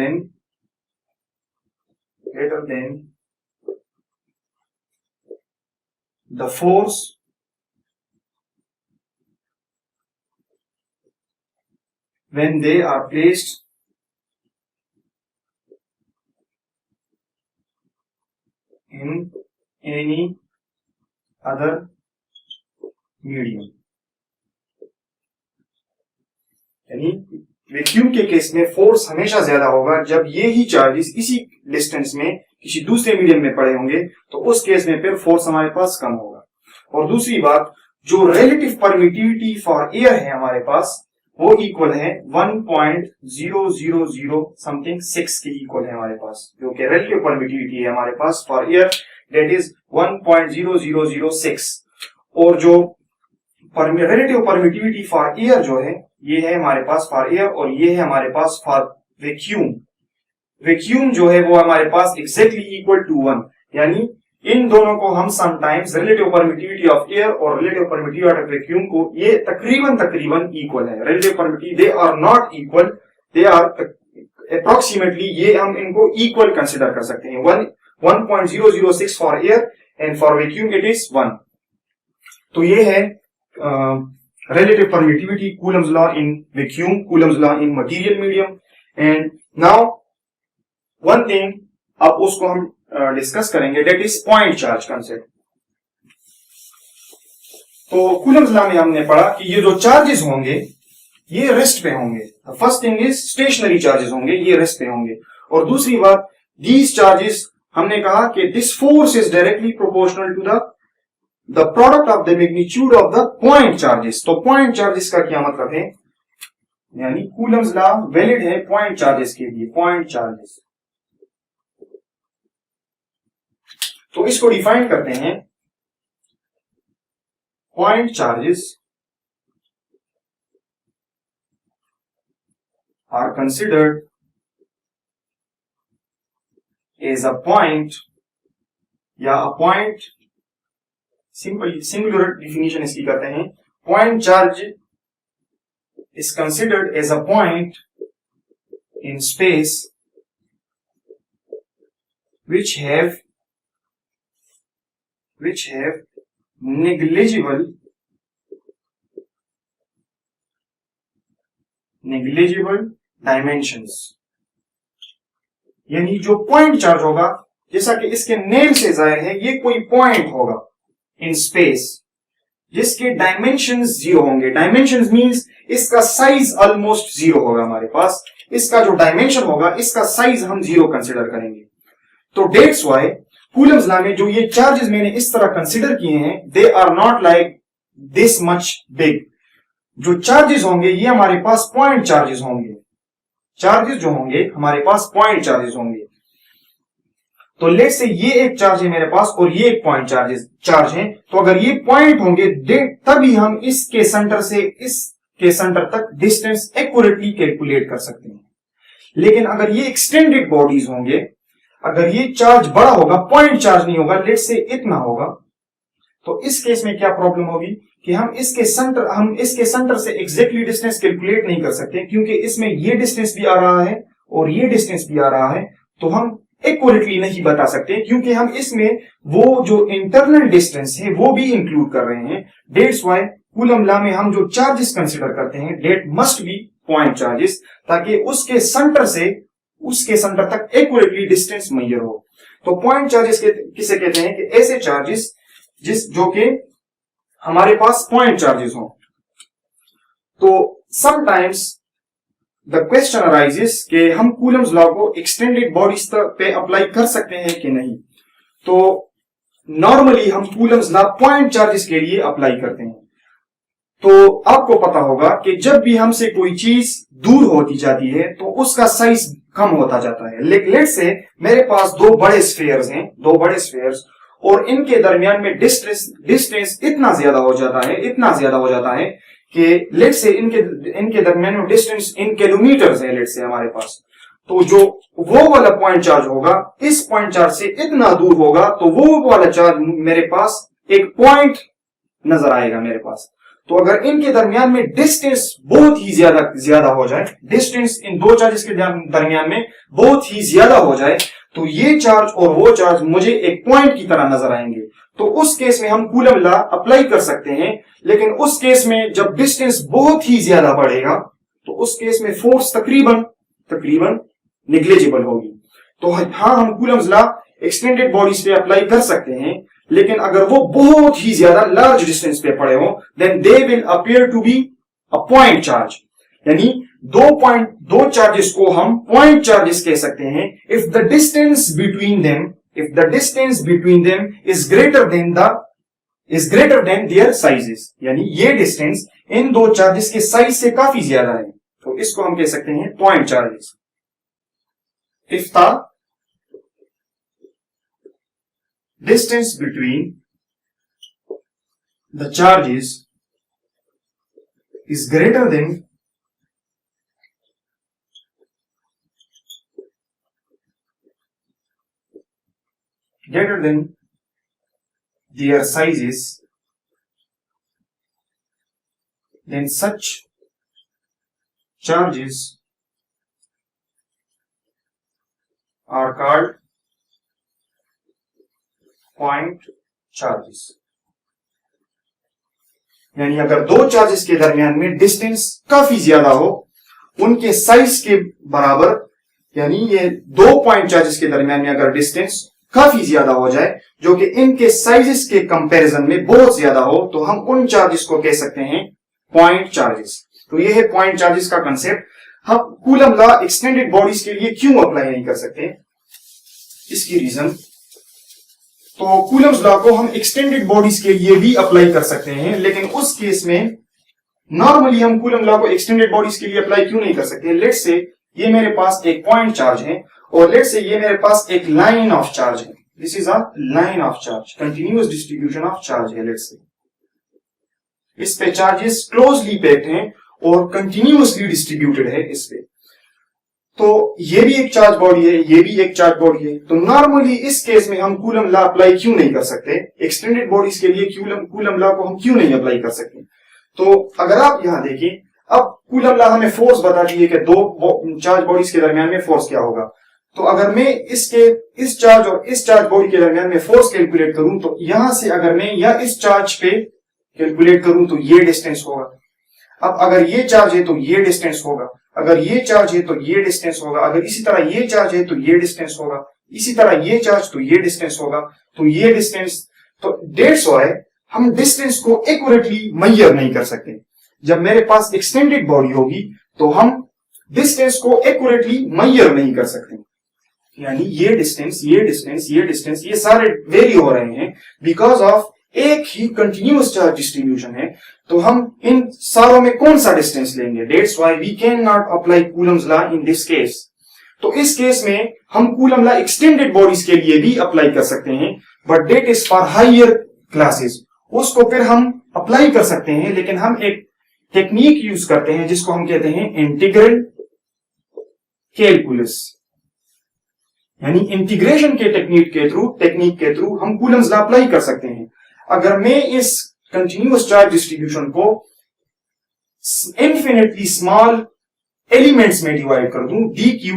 S1: than the force when they are placed in any other medium। यानी vacuum के case में force हमेशा ज्यादा होगा जब ये ही charges इसी distance में किसी दूसरे मीडियम में पड़े होंगे, तो उस केस में फिर फोर्स हमारे पास कम होगा। और दूसरी बात, जो रिलेटिव परमिटिविटी फॉर एयर है हमारे पास, वो इक्वल है 1.000 समथिंग 6 के इक्वल है हमारे पास, जो कि रिलेटिव परमिटिविटी है हमारे पास फॉर एयर, दैट इज 1.0006। और जो रिलेटिव परमिटिविटी फॉर एयर जो है, ये है हमारे पास फॉर एयर और ये है हमारे पास फॉर वैक्यूम। वैक्यूम जो है वो हमारे पास एग्जैक्टली इक्वल टू 1, यानी इन दोनों को हम sometimes relative permittivity of air और रिलेटिव परमिटिविटी ऑफ वैक्यूम को, ये तकरीबन इक्वल है। Relative permittivity they are not equal, they are approximately, ये हम इनको इक्वल कंसिडर कर सकते हैं। 1.006 for air and for vacuum it is 1। तो ये है relative permittivity, Coulomb's law in vacuum, Coulomb's law in material medium। and now one thing अब उसको हम डिस्कस करेंगे, that is point charge concept। तो Coulomb's law में हमने पढ़ा कि ये जो चार्जेस होंगे ये रेस्ट पे होंगे। First thing is stationary charges होंगे, ये रेस्ट पे होंगे। और दूसरी बात, these चार्जेस हमने कहा कि this force is directly proportional to the product of the magnitude of the point charges। तो point charges का क्या मतलब है, यानी Coulomb's law वैलिड है point charges के लिए, point charges। तो इसको डिफाइन करते हैं, point charges are considered as a point, या a point, सिंगुलर डिफिनेशन इसकी करते हैं, point charge is considered as a point in space which have negligible dimensions। यानी जो पॉइंट चार्ज होगा, जैसा कि इसके नेम से जाहिर है, ये कोई पॉइंट होगा इन स्पेस जिसके डायमेंशंस जीरो होंगे। डायमेंशंस मींस इसका साइज ऑलमोस्ट जीरो होगा हमारे पास, इसका जो डायमेंशन होगा इसका साइज हम जीरो कंसिडर करेंगे। तो डेट्स वाई कूलम्स लॉ में जो ये चार्जेस मैंने इस तरह कंसिडर किए हैं, they are not like this much big. जो चार्जेस होंगे ये हमारे पास पॉइंट चार्जेस होंगे, चार्जेस जो होंगे हमारे पास पॉइंट चार्जेस होंगे। तो लेट से ये एक चार्ज है मेरे पास और ये एक पॉइंट चार्ज है, तो अगर ये पॉइंट होंगे तभी हम इसके सेंटर से इसके सेंटर तक डिस्टेंस एक्यूरेटली कैलकुलेट कर सकते हैं। लेकिन अगर ये एक्सटेंडेड बॉडीज होंगे, अगर ये चार्ज बड़ा होगा, पॉइंट चार्ज नहीं होगा, लेट से इतना होगा, तो इस केस में क्या प्रॉब्लम होगी कि हम इसके सेंटर से एग्जैक्टली डिस्टेंस कैलकुलेट नहीं कर सकते, क्योंकि इसमें ये डिस्टेंस भी आ रहा है और ये डिस्टेंस भी आ रहा है, तो हम एक्यूरेटली नहीं बता सकते, क्योंकि हम इसमें वो जो इंटरनल डिस्टेंस है वो भी इंक्लूड कर रहे हैं। डेट्स वाई कूलम लॉ में हम जो चार्जेस कंसिडर करते हैं, that must be point charges, ताकि उसके सेंटर तक एक्यूरेटली डिस्टेंस मेजर हो। तो पॉइंट चार्जेस किसे कहते हैं कि ऐसे चार्जेस जो कि हमारे पास पॉइंट चार्जेस हो। तो समटाइम्स द क्वेश्चन अराइजेस कि हम कूलम्स लॉ को एक्सटेंडेड बॉडीज पे अप्लाई कर सकते हैं कि नहीं। तो नॉर्मली हम कूलम्स लॉ पॉइंट चार्जेस के लिए अप्लाई करते हैं। तो आपको पता होगा कि जब भी हमसे कोई चीज दूर होती जाती है तो उसका साइज कम होता जाता है। लेट से मेरे पास दो बड़े स्फीयर्स और इनके दरमियान में डिस्टेंस इतना ज्यादा हो जाता है कि लेट से इनके दरमियान में डिस्टेंस इन किलोमीटर्स है लेट से हमारे पास। तो जो वो वाला पॉइंट चार्ज होगा इस पॉइंट चार्ज से इतना दूर होगा, तो वो वाला चार्ज मेरे पास एक पॉइंट नजर आएगा मेरे पास। तो अगर इनके दरमियान में डिस्टेंस बहुत ही ज्यादा हो जाए, डिस्टेंस इन दो चार्जेस के दरमियान में बहुत ही ज्यादा हो जाए, तो ये चार्ज और वो चार्ज मुझे एक पॉइंट की तरह नजर आएंगे। तो उस केस में हम कूलम लॉ अप्लाई कर सकते हैं। लेकिन उस केस में जब डिस्टेंस बहुत ही ज्यादा बढ़ेगा तो उस केस में फोर्स तकरीबन नेग्लिजिबल होगी। तो हाँ, हम कूलम्स लॉ एक्सटेंडेड बॉडीज पे अप्लाई कर सकते हैं, लेकिन अगर वो बहुत ही ज्यादा लार्ज डिस्टेंस पे पड़े हो, then they will appear to be a point charge. यानी दो चार्जेस को हम पॉइंट चार्जेस कह सकते हैं if the distance between them is greater than their sizes. यानी ये डिस्टेंस इन दो चार्जेस के साइज से काफी ज्यादा है, तो इसको हम कह सकते हैं point charges. If the distance between the charges is greater than their sizes, then such charges are called point charges. यानी अगर दो चार्जेस के दरमियान में डिस्टेंस काफी ज्यादा हो, उनके साइज के बराबर, यानी ये दो पॉइंट चार्जेस के दरमियान में अगर डिस्टेंस काफी ज्यादा हो जाए जो कि इनके साइजेस के कंपैरिजन में बहुत ज्यादा हो, तो हम उन चार्जेस को कह सकते हैं पॉइंट चार्जेस। तो ये है पॉइंट चार्जेस का कंसेप्ट। हम कूलम लॉ एक्सटेंडेड बॉडीज के लिए क्यों अप्लाई नहीं कर सकते, इसकी रीजन, तो कूलम्स लॉ को हम एक्सटेंडेड बॉडीज के लिए भी अप्लाई कर सकते हैं, लेकिन उस केस में नॉर्मली हम कूलम लॉ को एक्सटेंडेड बॉडीज के लिए अप्लाई क्यों नहीं कर सकते। लेट्स से ये मेरे पास एक पॉइंट चार्ज है और लेट्स से ये मेरे पास एक लाइन ऑफ चार्ज है। This is a line of charge, continuous distribution of charge है। लेट्स से इस पे चार्जेस क्लोजली पैक्ड हैं और कंटिन्यूअसली डिस्ट्रीब्यूटेड है इस पे। तो ये भी एक चार्ज बॉडी है, ये भी एक चार्ज बॉडी है। तो नॉर्मली इस केस में हम कूलम लॉ अप्लाई क्यों नहीं कर सकते, एक्सटेंडेड बॉडीज के लिए कूलम लॉ को हम क्यों नहीं अप्लाई कर सकते। तो अगर आप यहां देखें, अब कूलम लॉ हमें फोर्स बताती है कि दो चार्ज बॉडीज के दरमियान में फोर्स क्या होगा। तो अगर मैं इस चार्ज और इस चार्ज बॉडी के दरमियान में फोर्स कैलकुलेट करूं, तो यहां से अगर मैं या इस चार्ज पे कैलकुलेट करूं तो ये डिस्टेंस होगा। अब अगर ये चार्ज है तो ये डिस्टेंस होगा, अगर ये चार्ज है तो ये डिस्टेंस होगा, अगर इसी तरह ये चार्ज है तो ये डिस्टेंस होगा, इसी तरह ये चार्ज तो ये डिस्टेंस होगा, तो ये डिस्टेंस। तो डेट्स व्हाई हम डिस्टेंस को एक्यूरेटली मेजर नहीं कर सकते। जब मेरे पास एक्सटेंडेड बॉडी होगी तो हम डिस्टेंस को एक्यूरेटली मेजर नहीं कर सकते। यानी ये डिस्टेंस, ये डिस्टेंस, ये डिस्टेंस, ये सारे वेरी हो रहे हैं बिकॉज ऑफ एक ही कंटिन्यूअस चार्ज डिस्ट्रीब्यूशन है। तो हम इन सारों में कौन सा डिस्टेंस लेंगे। That's why we can not apply coulomb's law in this case. तो इस केस में हम कूलम लॉ एक्सटेंडेड बॉडीज के लिए भी अप्लाई कर सकते हैं, but that is for higher classes. उसको फिर हम अप्लाई कर सकते हैं, लेकिन हम एक टेक्निक यूज करते हैं जिसको हम कहते हैं इंटीग्रल कैलकुलस। यानी इंटीग्रेशन के टेक्निक के थ्रू हम कूलम्स लॉ अप्लाई कर सकते हैं। अगर मैं इस कंटिन्यूअस चार्ज डिस्ट्रीब्यूशन को इन्फिनिटली स्मॉल एलिमेंट्स में डिवाइड कर दूं, डी क्यू,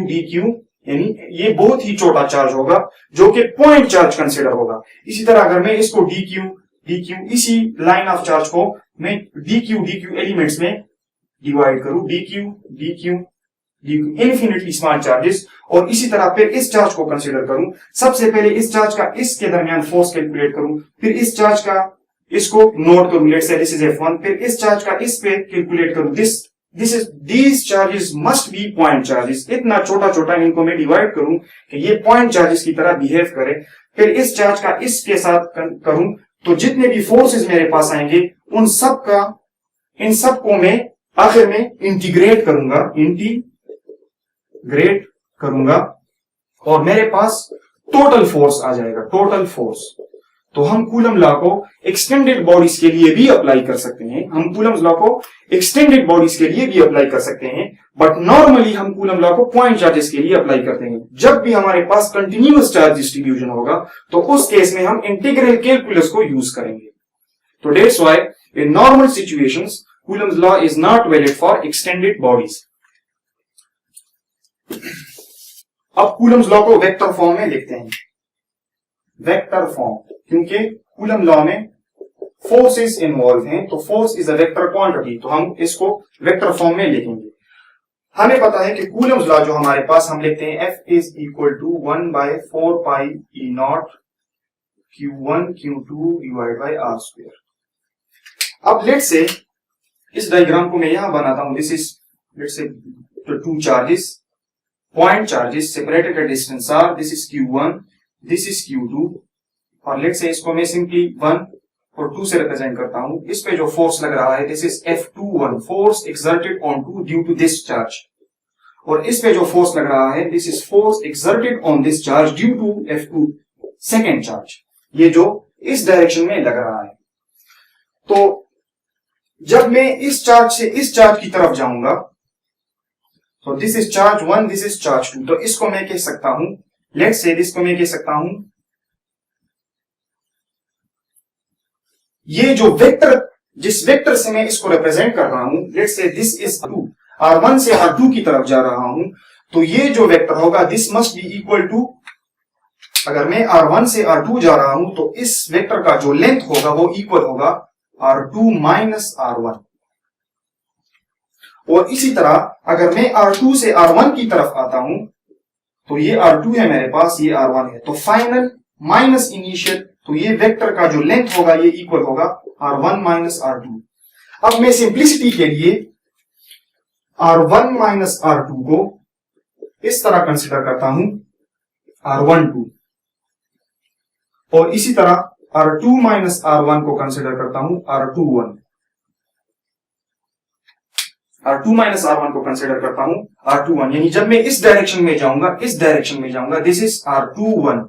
S1: यानी ये बहुत ही छोटा चार्ज होगा जो कि पॉइंट चार्ज कंसिडर होगा। इसी तरह अगर मैं इसको डी क्यू इसी लाइन ऑफ चार्ज को मैं डी क्यू एलिमेंट्स में डिवाइड करूं, D Q infinitely small charges, और इसी तरह फिर इस चार्ज को कंसीडर करूं। सबसे पहले इस चार्ज का इसके दरमियान फोर्स कैलकुलेट करूं, फिर इस चार्ज का इसको नोट करूं, let's say this is F1, फिर इस चार्ज का इस पे कैलकुलेट करूं। These charges must be point charges. इतना छोटा इनको मैं डिवाइड करूं कि ये पॉइंट चार्जेस की तरह बिहेव करे। फिर इस चार्ज का इसके साथ करूं तो जितने भी फोर्सेस मेरे पास आएंगे इन सब को मैं आखिर में इंटीग्रेट करूंगा और मेरे पास टोटल फोर्स आ जाएगा, टोटल फोर्स। तो हम कूलम लॉ को एक्सटेंडेड बॉडीज के लिए भी अप्लाई कर सकते हैं, बट नॉर्मली हम कूलम लॉ को पॉइंट चार्जेस के लिए अप्लाई करते हैं। जब भी हमारे पास कंटिन्यूअस चार्ज डिस्ट्रीब्यूशन होगा तो उस केस में हम इंटीग्रल कैलकुलस को यूज करेंगे। तो dates why In normal situations, Coulomb's law is not valid for extended bodies. अब Coulomb's law को वेक्टर फॉर्म में लिखते हैं, वेक्टर फॉर्म, क्योंकि Coulomb लॉ में फोर्सेस इन्वॉल्व हैं, तो force is a vector quantity, तो हम इसको वेक्टर फॉर्म में लिखेंगे। हमें पता है कि Coulomb's लॉ जो हमारे पास, हम लिखते हैं F is equal to 1/4 pi E naught Q1 Q2 divide by R square. अब लेट से इस डायग्राम को मैं यहां बनाता हूं, this is let say two charges, point charges separated at distance R, this is Q1, this is Q2, और late से इसको मैं सिंपली 1 और 2 से रिप्रेजेंट करता हूं। इस पे जो फोर्स लग रहा है, this is F21, force exerted on two due to this charge, और इस पे जो फोर्स लग रहा है, this is force exerted on this charge due to F2 second charge, ये जो इस डायरेक्शन में लग रहा है। तो जब मैं इस चार्ज से इस चार्ज की तरफ जाऊंगा, तो this is charge 1, this is charge 2, तो इसको मैं कह सकता हूं, लेट्स से इसको मैं कह सकता हूं, ये जो वेक्टर, जिस वेक्टर से मैं इसको रिप्रेजेंट कर रहा हूं, let's say this is R2, R1 से R2 की तरफ जा रहा हूं, तो ये जो वेक्टर होगा, this must be equal to, अगर मैं R1 से R2 जा रहा हूं, तो इस वेक्टर का जो लेंथ होगा वो इक्वल होगा R2 माइनस R1, और इसी तरह अगर मैं R2 से R1 की तरफ आता हूं, तो ये R2 है मेरे पास, ये R1 है, तो फाइनल माइनस इनिशियल, तो ये वेक्टर का जो लेंथ होगा ये इक्वल होगा R1 माइनस R2। अब मैं सिंप्लिसिटी के लिए R1 माइनस R2 को इस तरह कंसिडर करता हूं R12, और इसी तरह R2 माइनस R1 को कंसिडर करता हूं R21, R2 माइनस R1 को कंसिडर करता हूं R21, यानी जब मैं इस डायरेक्शन में जाऊंगा, इस डायरेक्शन में जाऊंगा, this is R21,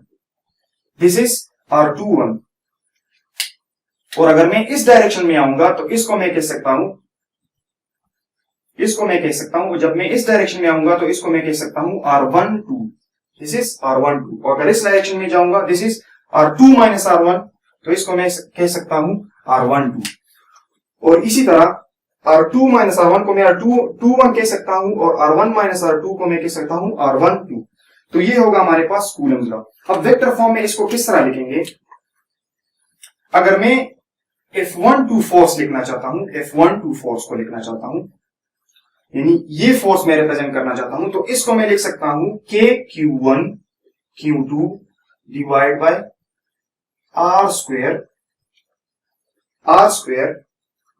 S1: this is R21, और अगर मैं इस डायरेक्शन में आऊंगा, तो इसको मैं कह सकता हूं, इसको मैं कह सकता हूं, जब मैं इस डायरेक्शन में आऊंगा, तो इसको मैं कह सकता हूं R12, दिस इज R12, और अगर इस डायरेक्शन में जाऊंगा, this is R2 minus R1, तो इसको मैं कह सकता हूं R12, और इसी तरह R2 माइनस R1 को मैं R21 कह सकता हूं, और R1 माइनस R2 को मैं कह सकता हूं R12, तो ये होगा हमारे पास Coulomb's लॉ। अब वेक्टर फॉर्म में इसको किस तरह लिखेंगे, अगर मैं F12 फोर्स लिखना चाहता हूं, F12 फोर्स को लिखना चाहता हूं, यानी ये फोर्स मैं रिप्रेजेंट करना चाहता हूं, तो इसको मैं लिख सकता हूं K Q1 Q2 divide by R square,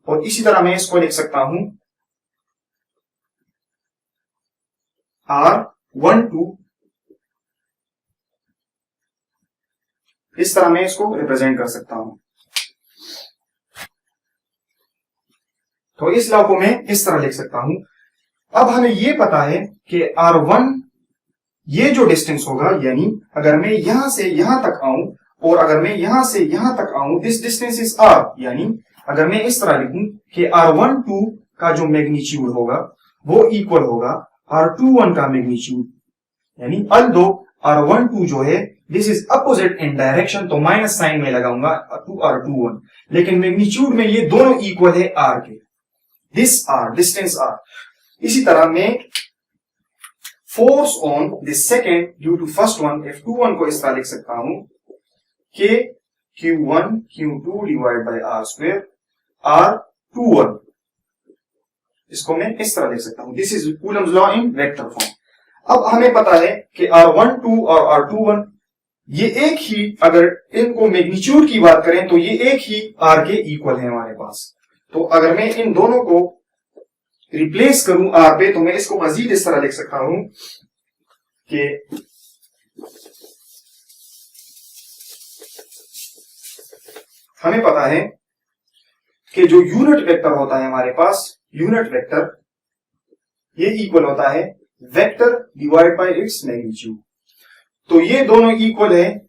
S1: और इसी तरह मैं इसको लिख सकता हूं R12, इस तरह मैं इसको रिप्रेजेंट कर सकता हूं। तो इस लॉ को मैं इस तरह लिख सकता हूं। अब हमें यह पता है कि R1 ये जो डिस्टेंस होगा, यानी अगर मैं यहां से यहां तक आऊं, और अगर मैं यहां से यहां तक आऊं, दिस डिस्टेंस इज R, यानी अगर मैं इस तरह लिखूं कि R12 का जो मैग्नीट्यूड होगा वो इक्वल होगा R21 का मैग्नीट्यूड, यानी अल्दो R12 जो है this is opposite in direction, तो माइनस साइन में लगाऊंगा टू R21, लेकिन मैग्नीट्यूड में ये दोनों इक्वल है R के, दिस R डिस्टेंस R। इसी तरह मैं force on this second due to first one, F21 को इस तरह लिख सकता हूं K Q1 Q2 divide by R square R21, इसको मैं इस तरह लिख सकता हूं, this is Coulomb's law in vector form. अब हमें पता है कि R12 और R21 ये एक ही, अगर इनको मैग्नीट्यूड की बात करें तो ये एक ही R के इक्वल है हमारे पास। तो अगर मैं इन दोनों को रिप्लेस करूं R पे, तो मैं इसको मजीद इस तरह लिख सकता हूं कि हमें पता है कि जो यूनिट वेक्टर होता है हमारे पास, यूनिट वेक्टर ये इक्वल होता है vector divide by its magnitude, तो ये दोनों इक्वल है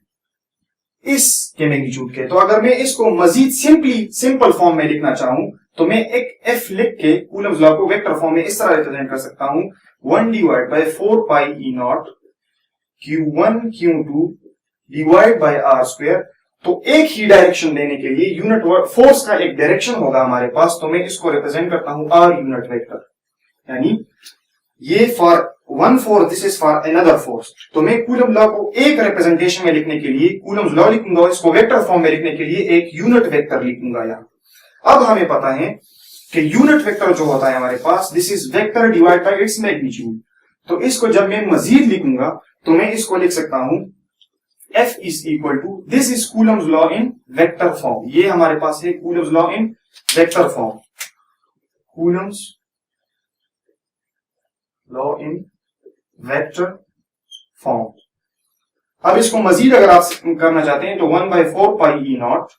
S1: इस के मैग्नीट्यूड के। तो अगर मैं इसको मजीद सिंपल फॉर्म में लिखना चाहूं, तो मैं एक F लिख के Coulomb's लॉ को वेक्टर फॉर्म में इस तरह रिप्रेजेंट कर सकता हूं, 1 divide by 4 pi E naught Q1 Q2 divide by R square, तो एक ही डायरेक्शन देने के लिए यूनिट फोर्स का एक डायरेक्शन होगा हमारे पास, तो मैं इसको रिप्रेजेंट करता हूं आर यूनिट वेक्टर, यानी ये for one force, this is for another force. तो मैं कूलम लॉ को एक रिप्रेजेंटेशन में लिखने के लिए कूलम्स लॉ लिखूंगा, इसको वेक्टर फॉर्म में लिखने के लिए एक यूनिट वेक्टर लिखूंगा यहां। अब हमें पता है कि यूनिट वेक्टर जो होता है हमारे पास, this is vector divide by its magnitude. तो इसको जब मैं मजीद लिखूंगा तो मैं इसको लिख सकता हूं F is equal to, this is Coulomb's law in vector form. ये हमारे पास है coulomb's law in vector form, coulomb's law in vector form. अब इसको मजीद अगर आप करना चाहते हैं तो 1/4 pi E naught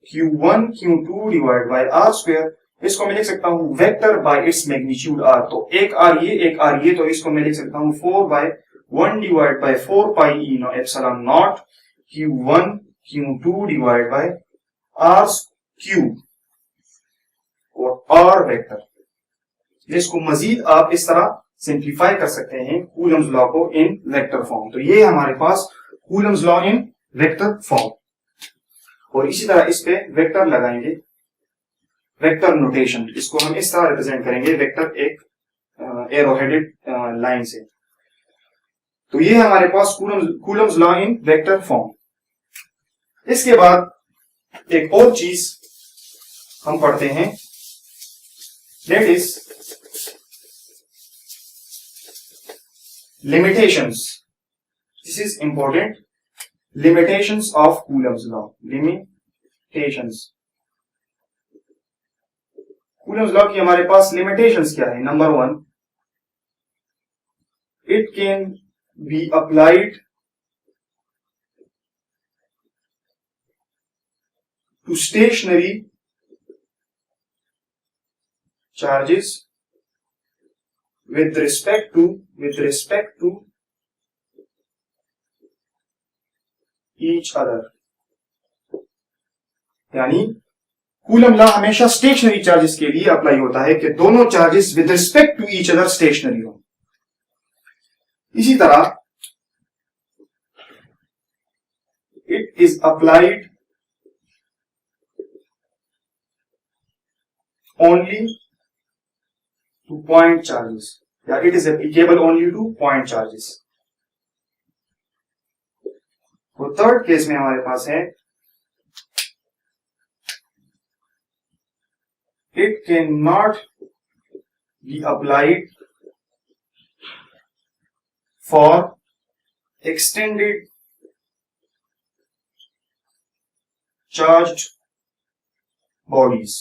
S1: Q1 Q2 divide by R square, इसको मैं लिख सकता हूं vector by its magnitude R. तो एक आर ये, एक आर ये, तो इसको मैं लिख सकता हूं 4/1 divide by 4 pi E epsilon naught Q1 Q2 divide by R cube और आर वेक्टर। इसको मजीद आप इस तरह सिंप्लीफाई कर सकते हैं कूलम्स लॉ को इन वेक्टर फॉर्म। तो ये हमारे पास Coulomb's law in vector form, और इसी तरह इस पे वेक्टर लगाएंगे, वेक्टर नोटेशन, इसको हम इस तरह रिप्रेजेंट करेंगे वेक्टर एक एरोहेडेड लाइन से। तो ये हमारे पास Coulomb's law in vector form. इसके बाद एक और चीज हम पढ़ते हैं, that is limitations. This is important. Limitations of Coulomb's law. Limitations. Coulomb's law की हमारे पास limitations क्या है? Number 1, it can be applied to stationary charges with respect to each other। यानी कूलम लॉ हमेशा स्टेशनरी चार्जेस के लिए apply होता है कि दोनों charges with respect to each other stationary हो। इसी तरह it is applied only to point charges, या it is applicable only to point charges. तो थर्ड केस में हमारे पास है it can not be applied for extended charged bodies.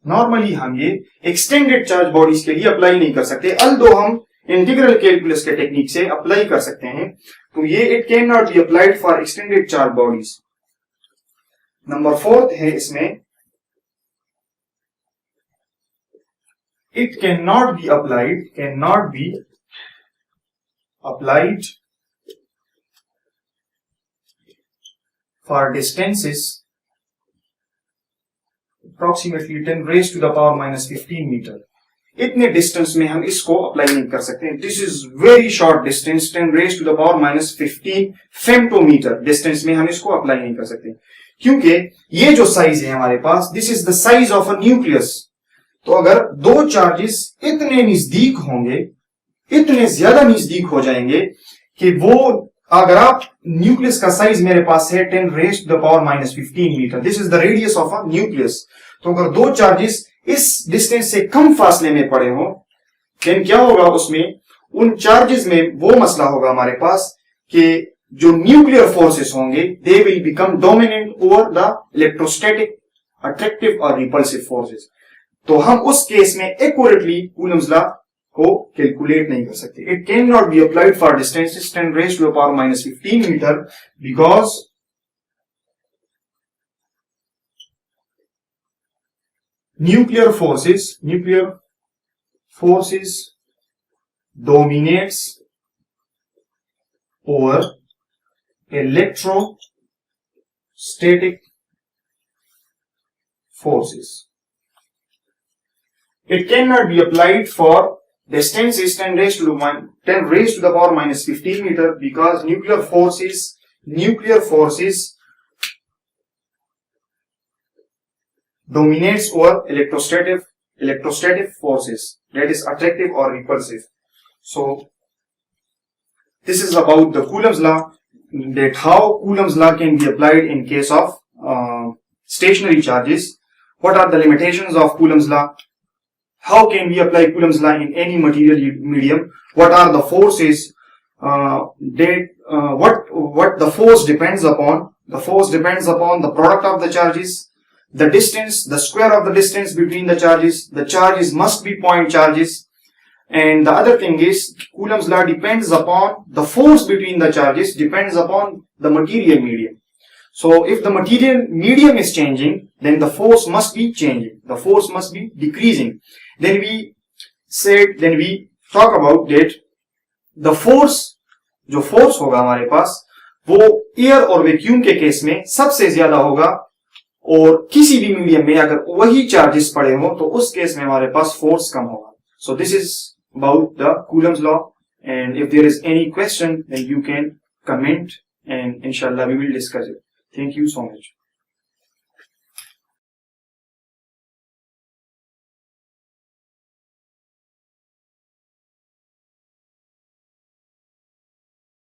S1: Normally हम ये एक्सटेंडेड चार्ज बॉडीज के लिए अप्लाई नहीं कर सकते, अल्दो हम इंटीग्रल कैलकुलस के टेक्निक से अप्लाई कर सकते हैं। तो ये it can not be applied for extended charge bodies. Number 4 है इसमें, it can not be applied for distances approximately 10 raised to the power minus 15 metre. इतने डिस्टेंस में हम इसको अप्लाई नहीं कर सकते। This is very short distance, 10 raised to the power minus 15 femtometre distance में हम इसको अप्लाई नहीं कर सकते, क्योंकि ये जो साइज है हमारे पास, this is the size of a nucleus. तो अगर दो चार्जेस इतने नजदीक होंगे, इतने ज्यादा नजदीक हो जाएंगे कि वो, अगर आप न्यूक्लियस का साइज मेरे पास है 10 raised to the power minus 15 metre, this is the radius of a nucleus. तो अगर दो चार्जेस इस डिस्टेंस से कम फासले में पड़े हो, देन क्या होगा, उसमें उन चार्जेस में वो मसला होगा हमारे पास कि जो न्यूक्लियर फोर्सेस होंगे they will become dominant over the electrostatic attractive और रिपल्सिव फोर्सेस। तो हम उस केस में एक्यूरेटली कूलम्स लॉ को कैलकुलेट नहीं कर सकते। It can not be applied for distances 10 raised to the power minus 15 metre because nuclear forces dominates over electrostatic forces. It cannot be applied for distance is 10 raised to the power minus 15 meter, because nuclear forces dominates over electrostatic forces, that is attractive or repulsive. So this is about the Coulomb's law, that how Coulomb's law can be applied in case of stationary charges. What are the limitations of Coulomb's law? How can we apply Coulomb's law in any material medium? What are the forces? What the force depends upon? The force depends upon the product of the charges, the distance, the square of the distance between the charges. The charges must be point charges. And the other thing is, Coulomb's law depends upon the force between the charges, depends upon the material medium. So if the material medium is changing, then the force must be changing. The force must be decreasing. Then we talk about that the force, जो force होगा हमारे पास, वो air और vacuum के case में सबसे ज्यादा होगा, और किसी भी मीडियम में अगर वही चार्जेस पड़े हो तो उस केस में हमारे पास फोर्स कम होगा. So this is about the Coulomb's law, and if there is any question then you can comment and inshallah we will discuss it. Thank you so much.